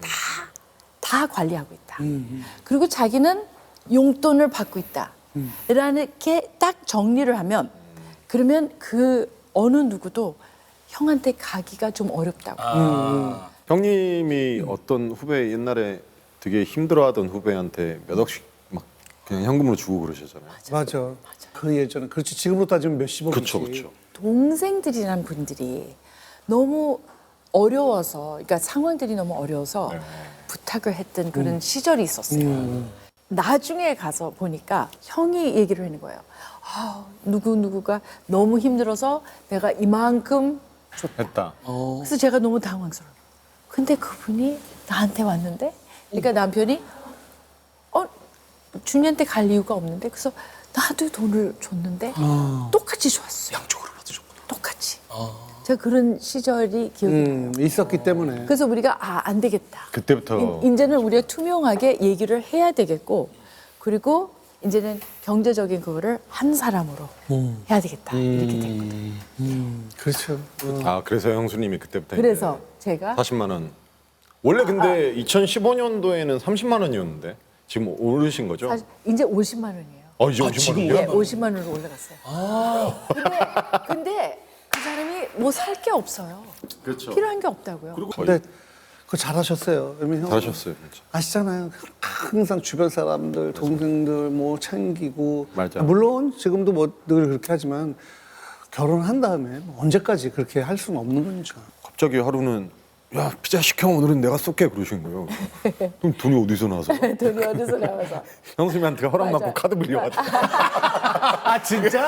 다 관리하고 있다. 그리고 자기는 용돈을 받고 있다. 라는 게 딱 정리를 하면 그러면 그 어느 누구도 형한테 가기가 좀 어렵다고. 형님이 어떤 후배 옛날에 되게 힘들어하던 후배한테 몇 억씩 막 그냥 현금으로 주고 그러셨잖아요. 맞아. 그 예전에 그렇지 지금으로 따지면 몇십억이지. 그렇죠, 그렇죠. 동생들이란 분들이 너무 어려워서, 그러니까 상황들이 너무 어려워서 부탁을 했던 그런 시절이 있었어요. 나중에 가서 보니까 형이 얘기를 하는 거예요. 아, 누구누구가 너무 힘들어서 내가 이만큼 줬다. 했다. 그래서 제가 너무 당황스러워요. 근데 그분이 나한테 왔는데, 그러니까 남편이 준이한테 갈 이유가 없는데, 그래서 나도 돈을 줬는데 똑같이 줬어요. 양쪽으로 받으셨구나. 똑같이. 제가 그런 시절이 기억이 나요. 있었기 때문에. 그래서 우리가 안 되겠다. 그때부터 이제는 우리가 투명하게 얘기를 해야 되겠고, 그리고 이제는 경제적인 그거를 한 사람으로 해야 되겠다. 이렇게 됐거든요. 그렇죠. 그래서 형수님이 그때부터 그래서 제가 40만 원. 원래 근데 2015년도에는 30만 원이었는데 지금 오르신 거죠? 사실 이제 50만 원이에요. 이제 50만 지금 원이요? 네, 50만 원으로 올라갔어요. 근데 그 사람이 뭐 살 게 없어요. 그렇죠. 필요한 게 없다고요. 근데 그거 잘하셨어요. 왜냐면 형 잘하셨어요, 진짜. 아시잖아요. 항상 주변 사람들, 동생들 뭐 챙기고. 맞아. 물론 지금도 뭐 늘 그렇게 하지만 결혼한 다음에 뭐 언제까지 그렇게 할 수는 없는 거니까. 갑자기 하루는 야 피자 시켜 오늘은 내가 쏠게 그러신 거예요. 그럼 돈이 어디서 나와서? 돈이 어디서 나와서. 형수님한테 허락 맞아. 받고 카드 빌려왔다. 아 진짜?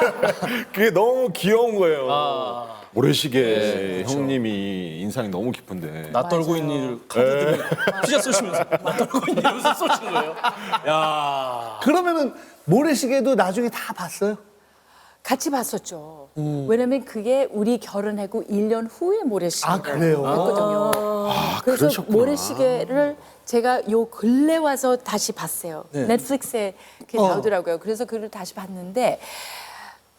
그게 너무 귀여운 거예요. 모래시계 형님이 인상이 너무 깊은데. 나 떨고 있는 일을 카드 들고 피자 쏘시면서 나 떨고 있는 일을 쏘시는 거예요? 야. 그러면은 모래시계도 나중에 다 봤어요? 같이 봤었죠. 왜냐면 그게 우리 결혼하고 1년 후에 모래시계를 아, 그래요? 했거든요. 그래서 그러셨구나. 모래시계를 제가 요 근래 와서 다시 봤어요. 넷플릭스에 이렇게 나오더라고요. 그래서 그걸 다시 봤는데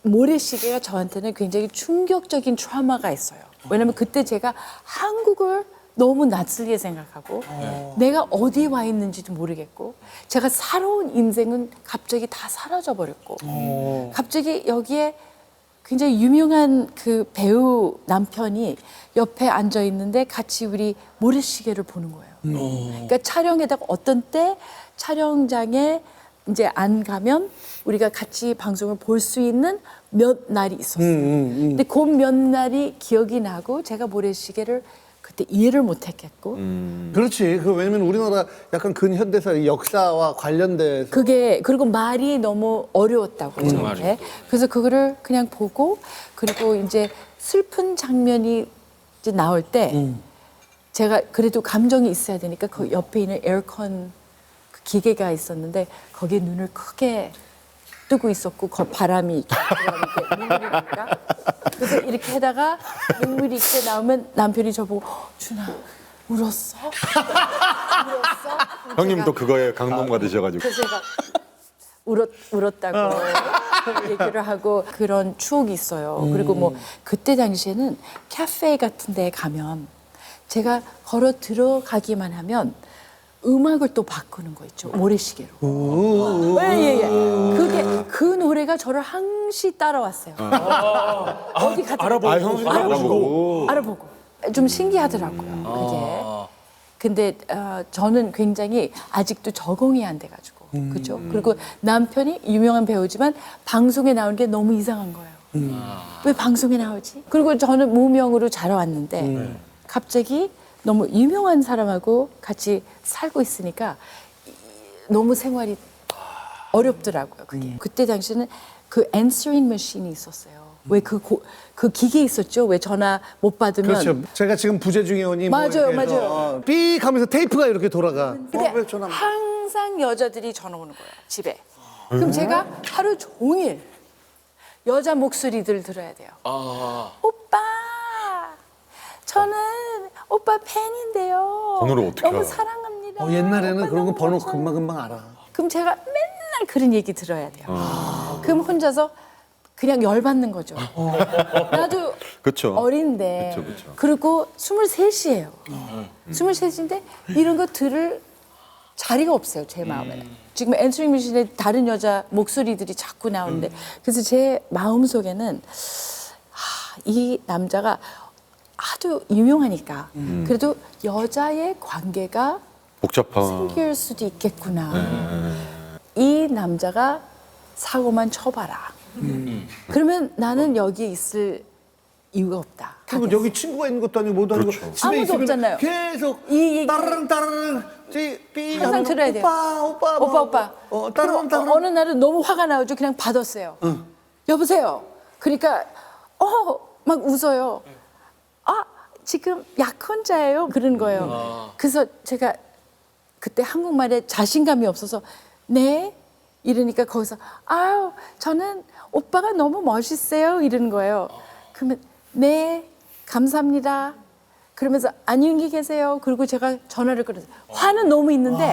모래시계가 저한테는 굉장히 충격적인 트라우마가 있어요. 왜냐면 그때 제가 한국을 너무 낯설게 생각하고 내가 어디 와 있는지도 모르겠고 제가 살아온 인생은 갑자기 다 사라져 버렸고 갑자기 여기에 굉장히 유명한 그 배우 남편이 옆에 앉아 있는데 같이 우리 모래시계를 보는 거예요. 그러니까 촬영에다가 어떤 때 촬영장에 이제 안 가면 우리가 같이 방송을 볼 수 있는 몇 날이 있었어요. 근데 그 몇 날이 기억이 나고 제가 모래시계를 그때 이해를 못했겠고 그렇지. 그 왜냐면 우리나라 약간 근현대사 역사와 관련돼서 그게 그리고 말이 너무 어려웠다고 저한테. 그래서 그거를 그냥 보고 그리고 이제 슬픈 장면이 이제 나올 때 제가 그래도 감정이 있어야 되니까 그 옆에 있는 에어컨 그 기계가 있었는데 거기에 눈을 크게 뜨고 있었고 그 바람이 이렇게 눈물이 나니까 그래서 이렇게 하다가 눈물이 이렇게 나오면 남편이 저보고 준아 울었어? 울었어? 형님 제가 또 그거에 감동가 되셔가지고. 그래서 제가 울었다고 얘기를 하고 그런 추억이 있어요. 그리고 뭐 그때 당시에는 카페 같은 데 가면 제가 걸어 들어가기만 하면 음악을 또 바꾸는 거 있죠. 모래시계로. 예. 그게 그 노래가 저를 항시 따라왔어요. 어디 가든 알아보고. 형수님 알아보고. 알아보고 좀 신기하더라고요. 그게. 근데 저는 굉장히 아직도 적응이 안 돼가지고 그죠? 그리고 남편이 유명한 배우지만 방송에 나오는 게 너무 이상한 거예요. 왜 방송에 나오지? 그리고 저는 무명으로 자라왔는데 갑자기 너무 유명한 사람하고 같이 살고 있으니까 너무 생활이 어렵더라고요. 그게 그때 당시에는 그 answering machine이 있었어요. 왜 그 기계 있었죠? 왜 전화 못 받으면 그렇죠. 제가 지금 부재중 의원이 맞아요, 뭐 이렇게 해서 맞아요. 삐 하면서 테이프가 이렇게 돌아가. 근데 왜 전화? 항상 여자들이 전화 오는 거예요, 집에. 그럼 제가 하루 종일 여자 목소리들 들어야 돼요. 오빠, 저는 오빠 팬인데요. 번호를 어떻게 너무 알아? 사랑합니다. 옛날에는 오빠 그런 거 너무 번호 좋아요. 금방금방 알아. 그럼 제가 맨날 그런 얘기 들어야 돼요. 그럼 혼자서 그냥 열받는 거죠. 나도 그쵸. 어린데. 그쵸. 그리고 23이에요. 23인데 이런 거 들을 자리가 없어요, 제 마음에는. 지금 앤서니 미신의 다른 여자 목소리들이 자꾸 나오는데 그래서 제 마음속에는 이 남자가 하도 유명하니까 그래도 여자의 관계가 복잡한. 생길 수도 있겠구나. 이 남자가 사고만 쳐봐라. 그러면 나는 여기에 있을 이유가 없다. 그리고 여기 친구가 있는 것도 아니고 뭐도 아니고 그렇죠. 집에 아무도 있으면 없잖아요. 계속 이 얘기 따르릉 삐 항상 하면 들어야 돼요. 오빠 따르릉 따르릉 어느 날은 너무 화가 나오죠. 그냥 받았어요. 여보세요. 그러니까 막 웃어요. 지금 약혼자예요. 그런 거예요. 그래서 제가 그때 한국말에 자신감이 없어서 네 이러니까 거기서 아유 저는 오빠가 너무 멋있어요 이러는 거예요. 그러면 네 감사합니다. 그러면서 안녕히 계세요. 그리고 제가 전화를 끊었어요. 화는 너무 있는데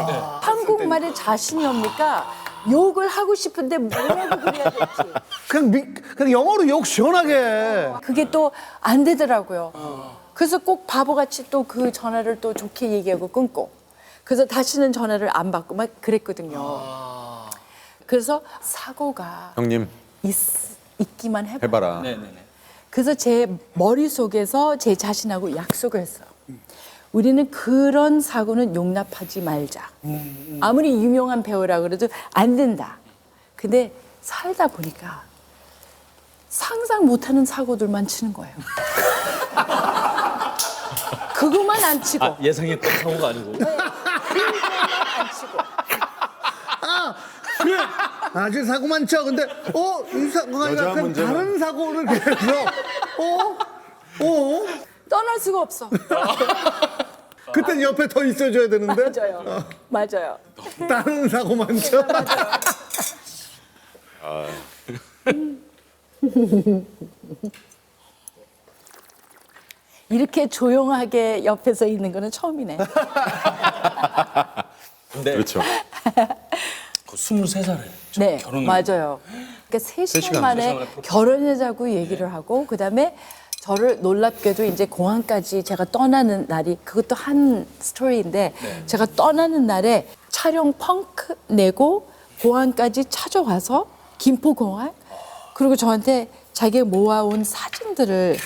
한국말에 자신이 없으니까 욕을 하고 싶은데 뭐라고 그래야 될지 그냥 영어로 욕 시원하게 그게 또 안 되더라고요. 그래서 꼭 바보같이 또 그 전화를 또 좋게 얘기하고 끊고 그래서 다시는 전화를 안 받고 막 그랬거든요. 그래서 사고가 형님 있기만 해봐. 해봐라. 그래서 제 머릿속에서 제 자신하고 약속을 했어요. 우리는 그런 사고는 용납하지 말자. 아무리 유명한 배우라 그래도 안 된다. 근데 살다 보니까 상상 못하는 사고들만 치는 거예요. 그것만 안 치고. 예상했던 사고가 아니고. 안 치고. 그래 아주 사고만 쳐 근데 이 사고가 여자 약간 문제는- 다른 사고를 계속 떠날 수가 없어. 그땐 옆에 더 있어줘야 되는데 맞아요. 맞아요. 다른 사고만 쳐 이렇게 조용하게 옆에서 있는 거는 처음이네. 근데 그렇죠. 그 23살에 네, 결혼을 맞아요. 그러니까 3시간 시간, 만에 결혼하자고 얘기를 하고 그다음에 저를 놀랍게도 이제 공항까지 제가 떠나는 날이 그것도 한 스토리인데 제가 떠나는 날에 촬영 펑크 내고 공항까지 찾아와서 김포공항 그리고 저한테 자기가 모아온 사진들을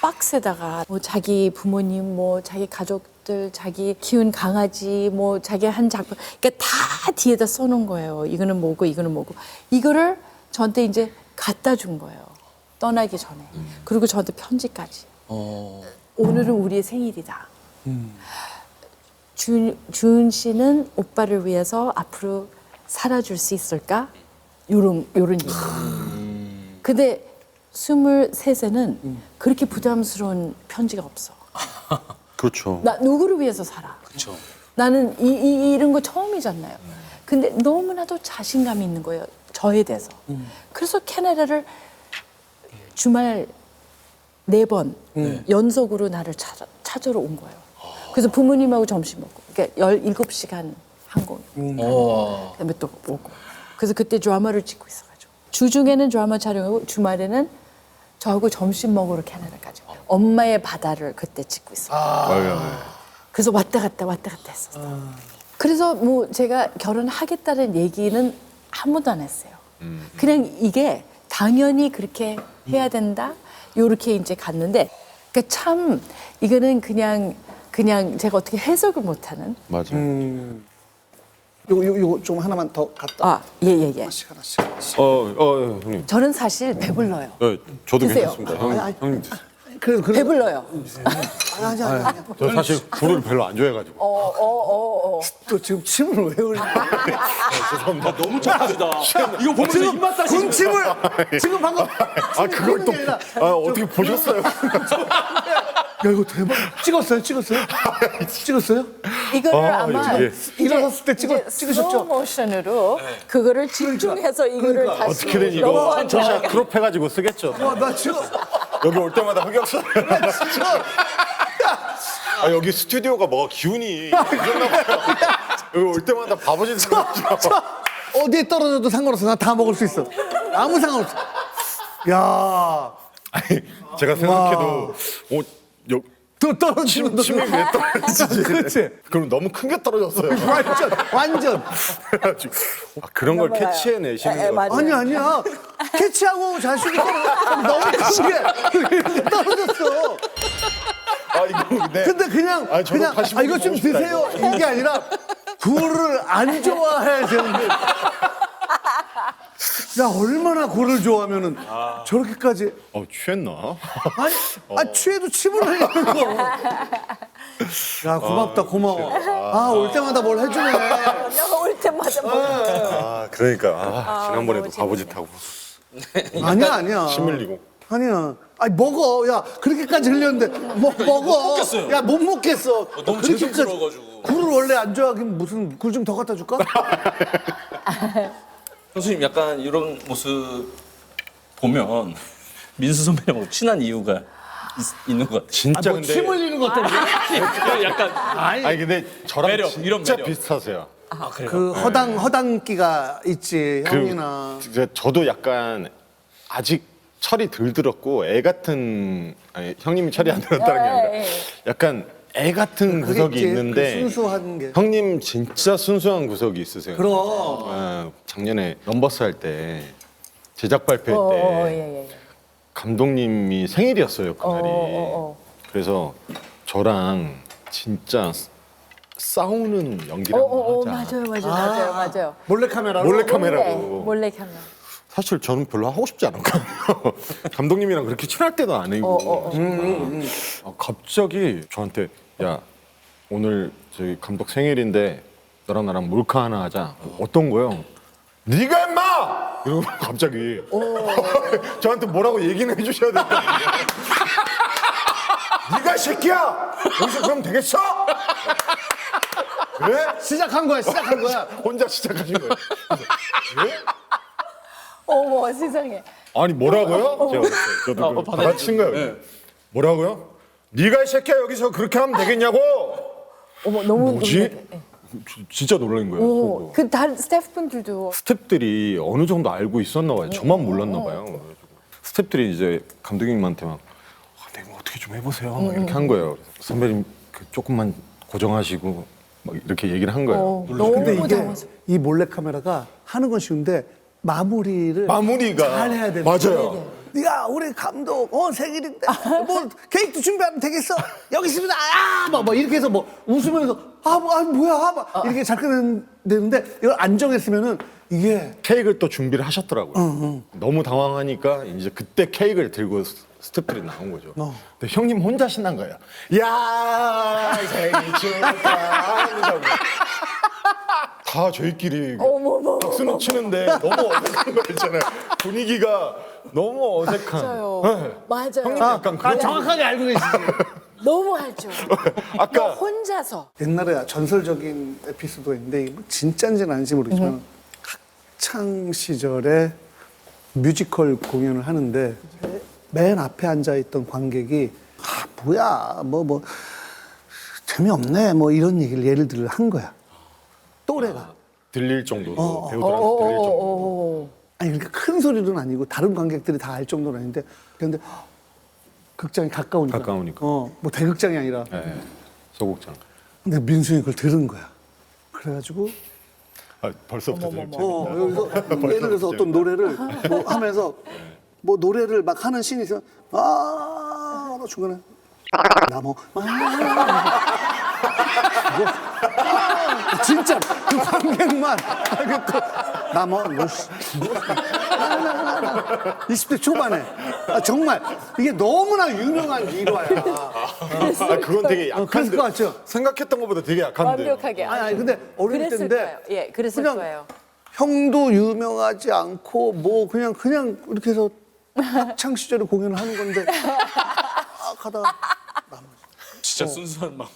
박스에다가 뭐 자기 부모님 뭐 자기 가족들 자기 키운 강아지 뭐 자기 한 작품 그러니까 다 뒤에다 써놓은 거예요. 이거는 뭐고 이거는 뭐고 이거를 저한테 이제 갖다 준 거예요. 떠나기 전에. 그리고 저한테 편지까지. 오늘은 우리의 생일이다. 주은 씨는 오빠를 위해서 앞으로 살아줄 수 있을까? 요런 얘기. 근데 23세는 그렇게 부담스러운 편지가 없어. 그렇죠. 나 누구를 위해서 살아? 그렇죠. 나는 이런 거 처음이잖아요. 근데 너무나도 자신감이 있는 거예요. 저에 대해서. 그래서 캐나다를 주말 4번 연속으로 나를 찾으러 온 거예요. 그래서 부모님하고 점심 먹고. 그러니까 17시간 항공. 그다음에 또 오고. 그래서 그때 드라마를 찍고 있어가지고. 주중에는 드라마 촬영하고 주말에는 저하고 점심 먹으러 캐나다까지. 엄마의 바다를 그때 찍고 있어요. 맞아요. 그래서 왔다 갔다 했었어요. 그래서 뭐 제가 결혼하겠다는 얘기는 한 번도 안 했어요. 그냥 이게 당연히 그렇게 해야 된다. 요렇게 이제 갔는데 그러니까 참 이거는 그냥 제가 어떻게 해석을 못하는. 맞아요. 요거 좀 하나만 더 갖다 예. 하나씩 형님. 저는 사실 배불러요. 저도 드세요. 괜찮습니다. 형님. 그래 배불러요. 아니 저 사실 굴을 별로 안 좋아해가지고. 또 지금 침을 왜 흘려 너무 착하시다. 이거 보면서 입맛 다시. 군침을 지금 방금 그걸 또 어떻게 보셨어요? 야 이거 대박 찍었어요? 이거를 아마 예. 일어섰을 때 찍으셨죠? 슬로우 모션으로 그거를 집중해서 이거를 그러니까. 다시 어떻게든 이거 넘어가는 원샷 크롭 해가지고 쓰겠죠. 나 지금 여기 올 때마다 흑역사. 여기 스튜디오가 뭐가 기운이 있나 봐요. 여기 올 때마다 바보짓 생각이죠. 어디에 떨어져도 상관없어. 나 다 먹을 수 있어. 아무 상관없어. 야 제가 생각해도 또 떨어지면 침이 왜 떨어지지? 그렇지. 그럼 너무 큰 게 떨어졌어요. 완전. 그래가지고 이런 걸 넘어가요. 캐치해내시는 거 맞아요. 아니야. 캐치하고 자식이 너무 크게 떨어졌어. 아 이거 근데 그냥 저도 그냥 다시 이거 보고 좀 싶다, 드세요. 이게 아니라 굴을 안 좋아해야 되는데. 야 얼마나 굴을 좋아하면은 저렇게까지 취했나? 아니 취해도 침을 흘리는 거. 야 고맙다 고마워. 올 때마다 뭘 해주네. 내가 올 때마다 그러니까 지난번에도 너무 바보짓 하고 아니야. 침 흘리고. 아니야. 아니 먹어. 야 그렇게까지 흘렸는데 먹어. 먹겠어요. 야 못 먹겠어. 너무 죄송스러워가지고. 굴을 원래 안 좋아하긴 무슨 굴 좀 더 갖다 줄까? 형수님 약간 이런 모습 보면 민수 선배님하고 친한 이유가 있는 것 같아요. 진짜 뭐 침 흘리는 것 때문에. 약간 아니 근데 저랑 매력, 진짜 이런 매력. 비슷하세요. 그래요. 그 허당기가 있지 형이나. 저도 약간 아직 철이 덜 들었고 애 같은 형님이 철이 안 들었다는 게 아니라 약간 애 같은 그게 구석이 있지, 있는데 그 순수한 게. 형님 진짜 순수한 구석이 있으세요. 그럼. 작년에 넘버스 할 때 제작 발표할 때 예. 감독님이 생일이었어요 그날이. 그래서 저랑 진짜 싸우는 연기라고 하자. 맞아요. 몰래카메라로. 몰래 카메라. 사실 저는 별로 하고 싶지 않았거든요. 감독님이랑 그렇게 친할 때도 아니고. 갑자기 저한테 야 오늘 저희 감독 생일인데 너랑 나랑 몰카 하나 하자. 어떤 거요? 네가 임마! 이러고 갑자기 저한테 뭐라고 얘기는 해주셔야 될 거 아니에요. 네가 이 새끼야! 여기서 그럼 되겠어? 그래? 시작한 거야. 혼자 시작하신 거예요. 그래서, 예? 어머 세상에. 아니 뭐라고요? 제가 그랬어요. 저도 받아친 거예요. 뭐라고요? 네가 이 새끼야 여기서 그렇게 하면 되겠냐고? 어머 너무 뭐지? 놀랐네. 진짜 놀란 거예요. 속으로. 그 다른 스태프분들도 스태프들이 어느 정도 알고 있었나 봐요. 저만 몰랐나 봐요. 그래가지고 스태프들이 이제 감독님한테 막 내가 어떻게 좀 해보세요. 막 이렇게 한 거예요. 선배님 그 조금만 고정하시고 막 이렇게 얘기를 한 거예요. 너무 근데 이게 당황스러워. 이 몰래카메라가 하는 건 쉬운데 마무리를 마무리가 잘 해야 돼. 맞아요. 네가 우리 감독 생일인데 뭐 케이크도 준비하면 되겠어. 여기 있습니다. 막 이렇게 해서 뭐 웃으면서 뭐야 막 이렇게 잘 끝내는데 이걸 안 정했으면은 이게 케이크를 또 준비를 하셨더라고요. 너무 당황하니까 이제 그때 케이크를 들고 스태프들이 나온 거죠. 근데 형님 혼자 신난 거예요. 야 생일 축하합니다. 다 저희끼리 박수는 치는데 너무 어색한 거 있잖아요. 분위기가 너무 어색한. 맞아요. 네. 맞아요. 형님 약간 그런 정확하게 알고 계시지. 너무 알죠. 아까 혼자서. 옛날에 전설적인 에피소드가 있는데 이게 뭐 진짜인지는 아닌지 모르겠지만 학창 시절에 뮤지컬 공연을 하는데 맨 앞에 앉아 있던 관객이 뭐야 뭐 재미없네 뭐 이런 얘기를 예를 들어 한 거야. 또래가. 들릴 정도로 배우들한테 들릴 정도. 아니 그러니까 큰 소리는 아니고 다른 관객들이 다 알 정도는 아닌데 근데 극장이 가까우니까. 뭐 대극장이 아니라. 네, 소극장. 근데 민수이 그걸 들은 거야. 그래가지고 벌써부터 여기서 예를 들어서 어떤 노래를 뭐 하면서 뭐 노래를 막 하는 씬이 있으면 나 중간에 나뭐 진짜 그 관객만 알겠고 나뭐 20대 초반에 정말 이게 너무나 유명한 일화야. 그건 되게 약한데. 그랬을 것 같죠? 생각했던 것보다 되게 약한데. 완벽하게. 아니 근데 어릴 그랬을 때인데 거예요. 예, 그랬을 그냥 거예요. 형도 유명하지 않고 뭐 그냥 이렇게 해서 학창 시절에 공연을 하는 건데 하다가 진짜 순수한 마음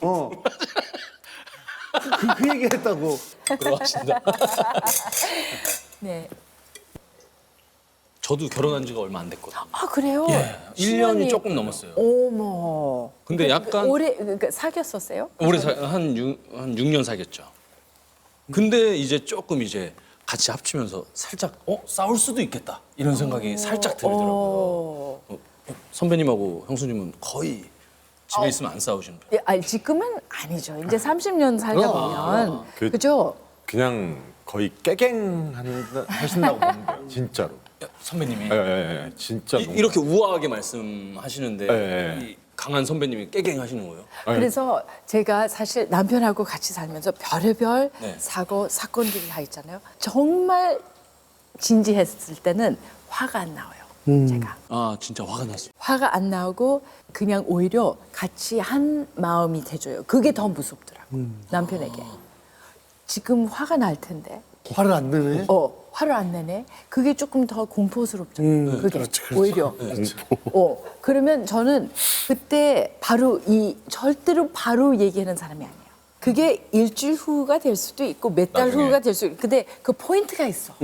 그 얘기했다고. 들어가신다. 네. 저도 결혼한 지가 얼마 안 됐거든요. 아 그래요? 예, 1년이 조금 넘었어요. 어머. 근데 약간 오래 그러니까 사귀었었어요? 올해 한 6년 사귀었죠. 근데 이제 조금 이제 같이 합치면서 살짝 싸울 수도 있겠다 이런 생각이 살짝 들더라고요. 선배님하고 형수님은 거의 집에 있으면 안 싸우시는 편? 예, 아니, 지금은 아니죠. 이제 30년 살다 보면 그- 그죠? 그냥 거의 하신다고 보면 돼요. 진짜로. 선배님이 진짜. 이렇게 우아하게 말씀하시는데 예, 예. 이 강한 선배님이 깨갱하시는 거예요? 그래서 제가 사실 남편하고 같이 살면서 별의별 네. 사건들이 다 있잖아요. 정말 진지했을 때는 화가 안 나와요. 제가. 아 진짜 화가 났어요. 화가 안 나오고 그냥 오히려 같이 한 마음이 돼줘요. 그게 더 무섭더라고 남편에게. 지금 화가 날 텐데 화를 안 내네. 화를 안 내네. 그게 조금 더 공포스럽잖아요. 그게 그렇지. 오히려. 그러면 저는 그때 바로 절대로 바로 얘기하는 사람이 아니에요. 그게 일주일 후가 될 수도 있고 몇 달 나중에. 후가 될 수도 있고. 근데 그 포인트가 있어.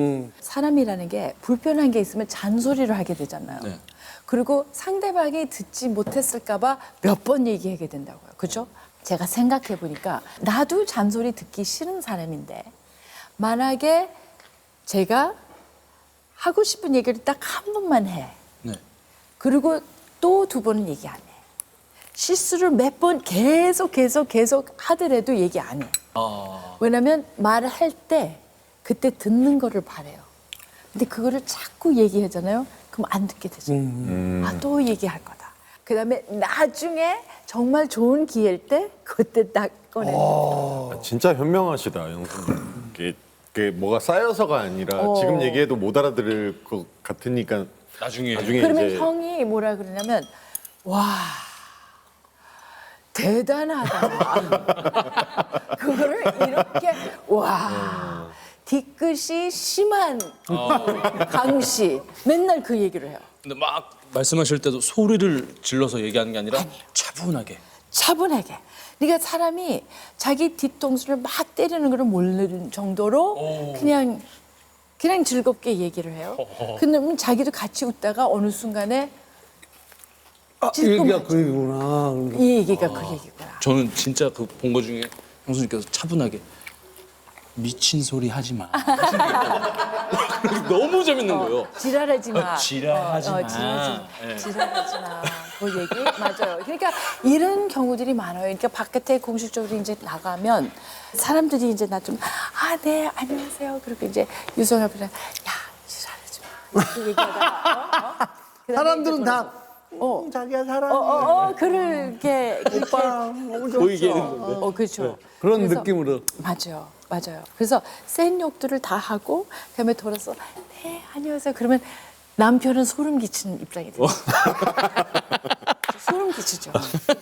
사람이라는 게 불편한 게 있으면 잔소리를 하게 되잖아요. 네. 그리고 상대방이 듣지 못했을까 봐 몇 번 얘기하게 된다고요. 그죠? 제가 생각해 보니까 나도 잔소리 듣기 싫은 사람인데 만약에 제가 하고 싶은 얘기를 딱 한 번만 해. 네. 그리고 또 두 번은 얘기 안 해. 실수를 몇 번 계속 하더라도 얘기 안 해. 왜냐면 말을 할 때 그때 듣는 거를 바래요. 근데 그거를 자꾸 얘기하잖아요. 그럼 안 듣게 되죠. 또 얘기할 거다. 그다음에 나중에 정말 좋은 기회일 때 그때 딱 꺼내는 거죠. 진짜 현명하시다, 영수님. 그게 뭐가 쌓여서가 아니라 지금 얘기해도 못 알아들을 것 같으니까 나중에 그러면 이제 형이 뭐라 그러냐면 와 대단하다. 그거를 이렇게 와 뒤끝이 심한 강씨 맨날 그 얘기를 해요. 근데 막 말씀하실 때도 소리를 질러서 얘기하는 게 아니라 차분하게. 차분하게. 그러니까 사람이 자기 뒤통수를 막 때리는 걸 모르는 정도로 그냥 즐겁게 얘기를 해요. 근데 자기도 같이 웃다가 어느 순간에 이 얘기가 그 얘기구나. 이 얘기가 그 얘기구나. 저는 진짜 그 본 거 중에 형수님께서 차분하게 미친 소리 하지 마. 너무 재밌는 거예요. 지랄하지 마. 지랄하지 마. 지랄하지 마. 그 얘기 맞아요. 그러니까 이런 경우들이 많아요. 그러니까 바깥에 공식적으로 이제 나가면 사람들이 이제 나 좀 네 안녕하세요. 그리고 이제 유성 앞에 야 지랄하지 마. 이렇게 얘기하다가 그다음에 사람들은 이제 다 자기야 사랑해. 그렇게 오빠 너무 좋아. 보이게 되는 건데. 그렇죠. 그런 그래서 느낌으로. 맞아요. 그래서 센 욕들을 다 하고 그다음에 돌아서 네 안녕하세요. 그러면 남편은 소름 끼치는 입장이 돼요. 소름 끼치죠.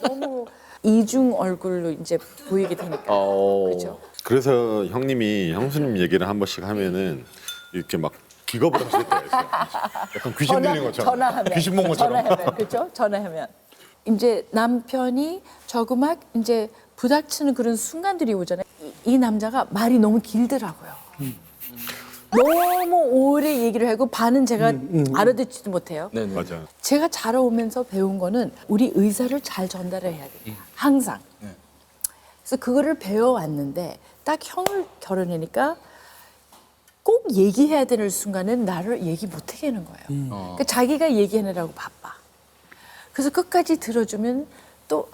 너무 이중 얼굴로 이제 보이게 되니까. 그렇죠. 그래서 형님이 형수님 얘기를 한 번씩 하면은 이렇게 막 기겁을 하실 때가 있어요. 약간 귀신 들린 것처럼. 전화하면. 귀신 본 것처럼. 전화하면 그렇죠. 전화하면 이제 남편이 조그맣 이제 부닥치는 그런 순간들이 오잖아요. 이 남자가 말이 너무 길더라고요. 너무 오래 얘기를 하고 반은 제가 알아듣지도 못해요. 네네. 맞아. 제가 자라오면서 배운 거는 우리 의사를 잘 전달을 해야 된다. 항상. 네. 그래서 그거를 배워왔는데 딱 형을 결혼하니까 꼭 얘기해야 되는 순간엔 나를 얘기 못하게 하는 거예요. 그러니까 자기가 얘기하느라고 바빠. 그래서 끝까지 들어주면 또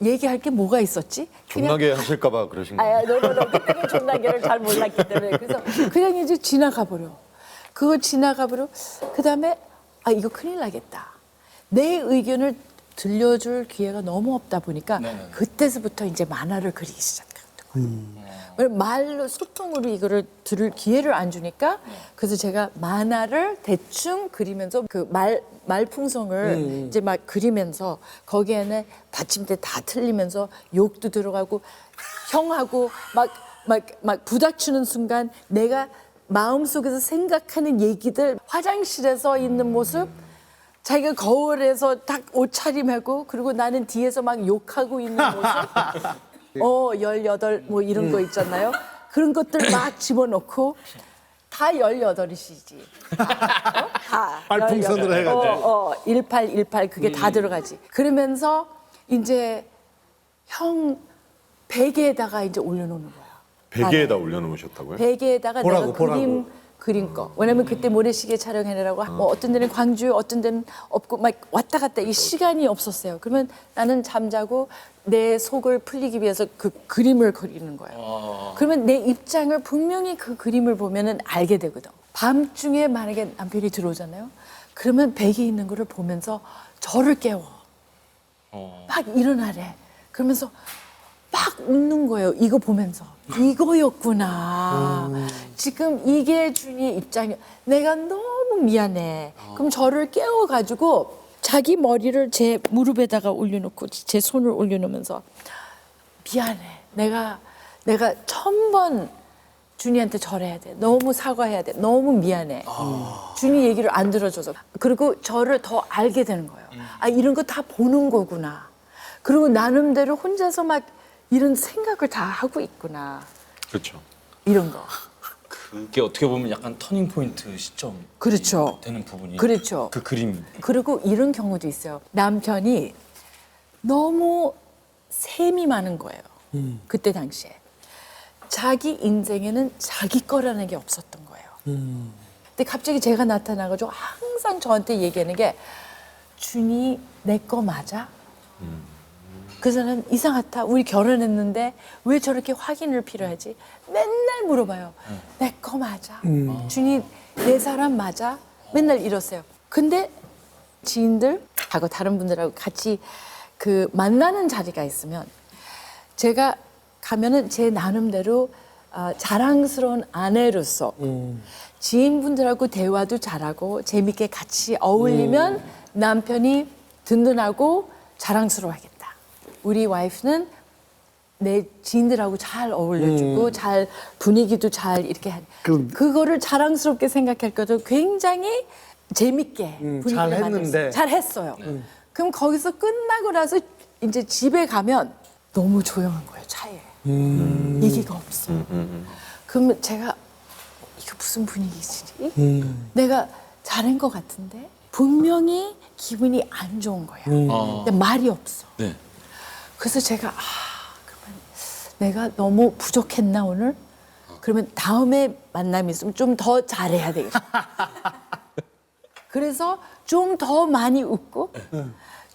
얘기할 게 뭐가 있었지? 존나게 하실까봐 그러신 거예요. 그때는 존나게를 잘 몰랐기 때문에 그래서 그냥 이제 지나가 버려. 그거 지나가 버려. 그다음에 이거 큰일 나겠다. 내 의견을 들려줄 기회가 너무 없다 보니까 그때서부터 이제 만화를 그리기 시작하거든요. 말로 소통으로 이거를 들을 기회를 안 주니까 그래서 제가 만화를 대충 그리면서 그 말풍성을 이제 막 그리면서 거기에는 받침대 다 틀리면서 욕도 들어가고 형하고 막 부닥치는 순간 내가 마음속에서 생각하는 얘기들 화장실에서 있는 모습 자기가 거울에서 딱 옷차림하고 그리고 나는 뒤에서 막 욕하고 있는 모습 18 뭐 이런 거 있잖아요. 그런 것들 막 집어넣고 다 18이시지. 다. 말풍선으로 해가지고. 18 그게 다 들어가지. 그러면서 이제 형 베개에다가 이제 올려놓는 거야. 베개에다 올려놓으셨다고요? 베개에다가 보라고, 내가 그림 그림 거. 왜냐면 그때 모래시계 촬영해내라고 뭐 어떤 데는 광주, 어떤 데는 없고 막 왔다 갔다 이 시간이 없었어요. 그러면 나는 잠자고 내 속을 풀리기 위해서 그 그림을 그리는 거예요. 그러면 내 입장을 분명히 그 그림을 보면은 알게 되거든. 밤중에 만약에 남편이 들어오잖아요. 그러면 벽에 있는 거를 보면서 저를 깨워. 막 일어나래. 그러면서 막 웃는 거예요. 이거 보면서. 이거였구나. 지금 이게 준이의 입장이 내가 너무 미안해. 그럼 저를 깨워가지고 자기 머리를 제 무릎에다가 올려놓고 제 손을 올려놓으면서 미안해. 내가 1000번 준이한테 절해야 돼. 너무 사과해야 돼. 너무 미안해. 준이 얘기를 안 들어줘서. 그리고 저를 더 알게 되는 거예요. 아, 이런 거 다 보는 거구나. 그리고 나름대로 혼자서 막 이런 생각을 다 하고 있구나. 그렇죠. 이런 거. 그게 어떻게 보면 약간 터닝 포인트 시점 그렇죠. 되는 부분이 그렇죠. 그 그림. 그리고 이런 경우도 있어요. 남편이 너무 셈이 많은 거예요. 그때 당시에. 자기 인생에는 자기 거라는 게 없었던 거예요. 근데 갑자기 제가 나타나가지고 항상 저한테 얘기하는 게 준이 내 거 맞아? 그 사람 이상하다. 우리 결혼했는데 왜 저렇게 확인을 필요하지? 맨날 물어봐요. 내 거 맞아? 준이 내 사람 맞아? 맨날 이러세요. 근데 지인들하고 다른 분들하고 같이 그 만나는 자리가 있으면 제가 가면은 제 나름대로 자랑스러운 아내로서 지인분들하고 대화도 잘하고 재밌게 같이 어울리면 남편이 든든하고 자랑스러워하겠다. 우리 와이프는 내 지인들하고 잘 어울려주고 잘 분위기도 잘 이렇게 그거를 자랑스럽게 생각할 것도 굉장히 재밌게 분위기를 잘 했는데. 만들었어요. 잘 했어요. 그럼 거기서 끝나고 나서 이제 집에 가면 너무 조용한 거예요, 차에. 얘기가 없어. 그러면 제가 이거 무슨 분위기지? 내가 잘한 것 같은데 분명히 기분이 안 좋은 거야. 근데 말이 없어. 네. 그래서 제가 그러면 내가 너무 부족했나 오늘? 그러면 다음에 만남이 있으면 좀 더 잘해야 되겠다. 그래서 좀 더 많이 웃고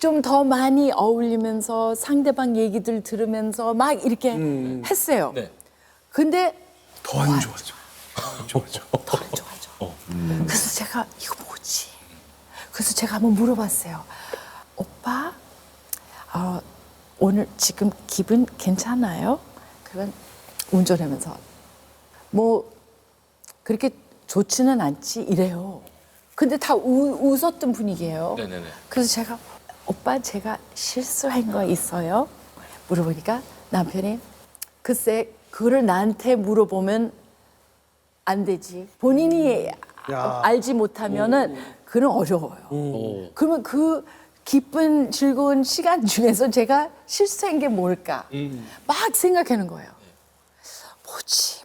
좀 더 많이 어울리면서 상대방 얘기들 들으면서 막 이렇게 했어요. 네. 근데 더 안 좋아져. 더 안 좋아져. 그래서 제가 이거 뭐지? 그래서 제가 한번 물어봤어요. 오빠, 오늘 지금 기분 괜찮아요? 그러면 운전하면서 뭐 그렇게 좋지는 않지 이래요. 근데 다 웃었던 분위기예요. 네네네. 그래서 제가 오빠 제가 실수한 거 있어요? 물어보니까 남편이 글쎄 그거를 나한테 물어보면 안 되지. 본인이 야. 알지 못하면은 그는 어려워요. 그러면 그 기쁜 즐거운 시간 중에서 제가 실수한 게 뭘까? 막 생각하는 거예요. 뭐지?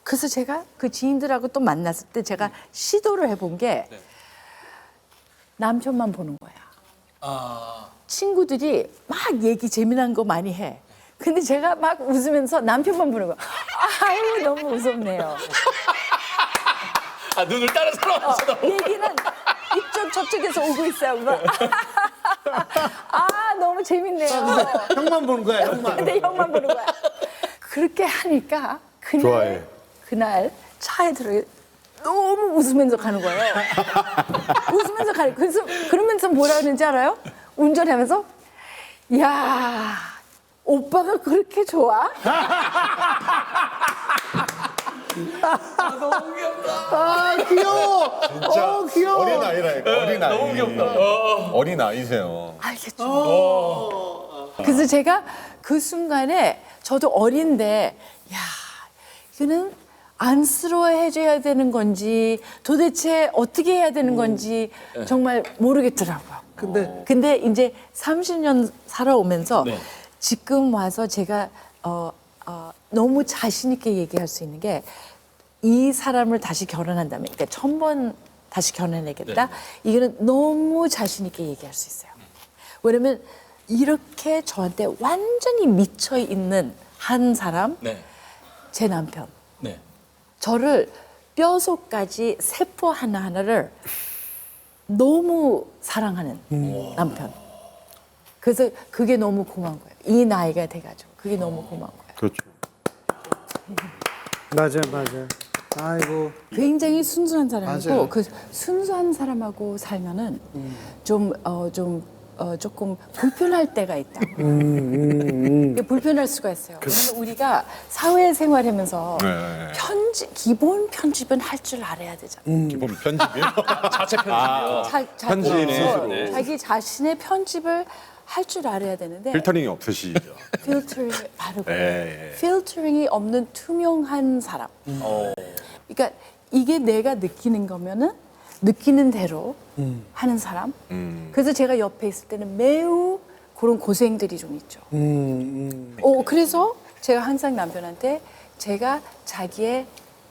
그래서 제가 그 지인들하고 또 만났을 때 제가 시도를 해본 게 남편만 보는 거야. 친구들이 막 얘기 재미난 거 많이 해. 근데 제가 막 웃으면서 남편만 보는 거야. 아유 너무 무섭네요. 눈을 따라서 얘기는 이쪽 저쪽에서 오고 있어요. 막. 너무 재밌네요. 형만 보는 거야, 형만. 근데 형만 보는 거야. 그렇게 하니까 좋아해. 그날 차에 들어 너무 웃으면서 가는 거예요. 웃으면서 가는. 그래서 그러면서 뭐라 그러는지 알아요? 운전하면서 야 오빠가 그렇게 좋아? 너무 귀엽다. 아, 귀여워. 진짜 귀여워. 어린아이라니까. 어린아이. 너무 귀엽다. 어린아이세요. 알겠죠. 그래서 제가 그 순간에 저도 어린데 야 이거는 안쓰러워해줘야 되는 건지 도대체 어떻게 해야 되는 건지 정말 모르겠더라고요. 근데 이제 30년 살아오면서 네. 지금 와서 제가 너무 자신 있게 얘기할 수 있는 게 이 사람을 다시 결혼한다면, 그러니까 1000번 다시 결혼하겠다. 네. 이거는 너무 자신 있게 얘기할 수 있어요. 왜냐면 이렇게 저한테 완전히 미쳐 있는 한 사람, 네. 제 남편. 네. 저를 뼈속까지 세포 하나하나를 너무 사랑하는 남편. 그래서 그게 너무 고마운 거예요. 이 나이가 돼가지고 그게 너무 고마운 거예요. 그렇죠. 맞아요. 아이고. 굉장히 순수한 사람이고 맞아요. 그 순수한 사람하고 살면은 조금 불편할 때가 있다. 이게 불편할 수가 있어요. 왜냐면 우리가 사회생활하면서 네. 기본 편집은 할 줄 알아야 되잖아요. 기본 편집이요? 자체 편집이요. 편집을 자기 자신의 편집을 할 줄 알아야 되는데 필터링이 없으시죠? 필터를 바르고 예. 필터링이 없는 투명한 사람. 그러니까 이게 내가 느끼는 거면은 느끼는 대로 하는 사람. 그래서 제가 옆에 있을 때는 매우 그런 고생들이 좀 있죠. 그래서 제가 항상 남편한테 제가 자기의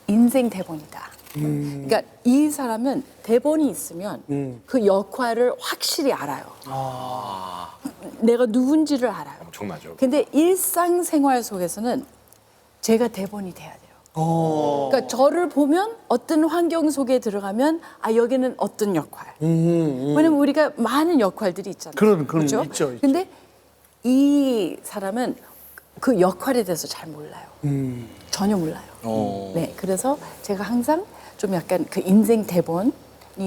인생 대본이다. 그러니까 이 사람은 대본이 있으면 그 역할을 확실히 알아요. 내가 누군지를 알아요. 엄청나죠. 근데 일상생활 속에서는 제가 대본이 돼야 돼요. 그러니까 저를 보면 어떤 환경 속에 들어가면 여기는 어떤 역할. 왜냐면 우리가 많은 역할들이 있잖아요. 그런 그렇죠? 있죠. 근데 이 사람은 그 역할에 대해서 잘 몰라요. 전혀 몰라요. 네, 그래서 제가 항상 좀 약간 그 인생 대본이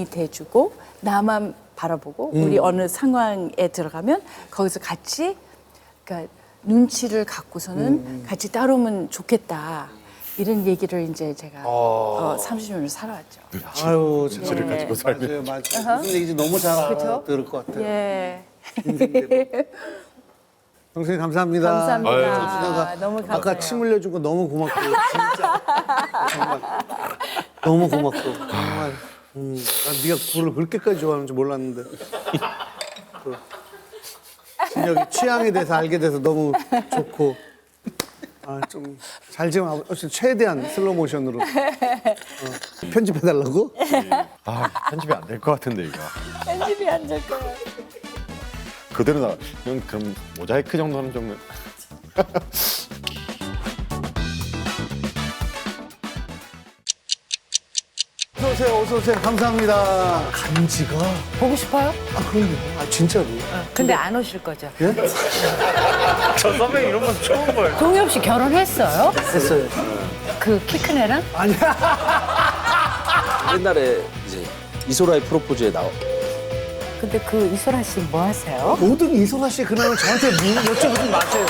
돼주고 나만 바라보고 우리 어느 상황에 들어가면 거기서 같이 그러니까 눈치를 갖고서는 같이 따르면 좋겠다. 이런 얘기를 이제 제가 30년을 살아왔죠. 아유, 눈치를 네. 가지고 살면. 맞아요. 무슨 얘기인지 너무 잘 그죠? 들을 것 같아요. 예. 형수님 감사합니다. 감사합니다. 너무 감사해요. 아까 침 흘려준 거 너무 고맙고 진짜 정말 너무 고맙고 정말 난 네가 굴을 그렇게까지 좋아하는 줄 몰랐는데 그 진혁이 취향에 대해서 알게 돼서 너무 좋고 좀 잘 좀 최대한 슬로우 모션으로 편집해 달라고. 편집이 안 될 것 같은데 이거. 편집이 안 될 거예요. 그대로 나. 그럼 모자이크 정도는 좀. 어서 오세요. 감사합니다. 간지가 보고 싶어요? 그럼요. 진짜로. 근데 안 오실 거죠? 예? 동엽 씨 결혼했어요? 했어요. 그 키 큰 애랑? 옛날에 이제 이소라의 프로포즈에 근데 그 이소라 씨 뭐 하세요? 모든 이소라 씨 근황을 저한테 여쭤보지 마세요.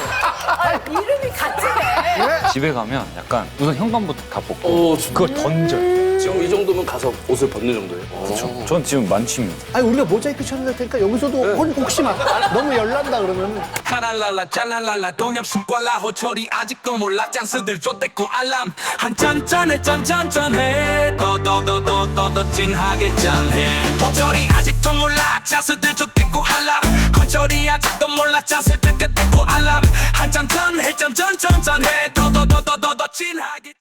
이름이 같으네. 집에 가면 약간 우선 현관부터 다 벗고 그걸 던져. 지금 이 정도면 가서 옷을 벗는 정도예요. 그렇죠. 전 지금 만취입니다. 아니 우리가 모자이크 처리할 테니까 여기서도 혹시 막 너무 열난다 그러면 하랄랄라 짤랄랄라 동엽식과 호철이 아직도 몰라 짠스들 쫓대고 알람 한짠 짠해 짠짠짠해 더더더더더 진하게 짠해 호철이 아직도 몰라 짠스들 쫓대고 알람 호철이 아직도 몰라 짠스들 쫓대고 알람 한짠 짠해 짠짠짠짠해 더더더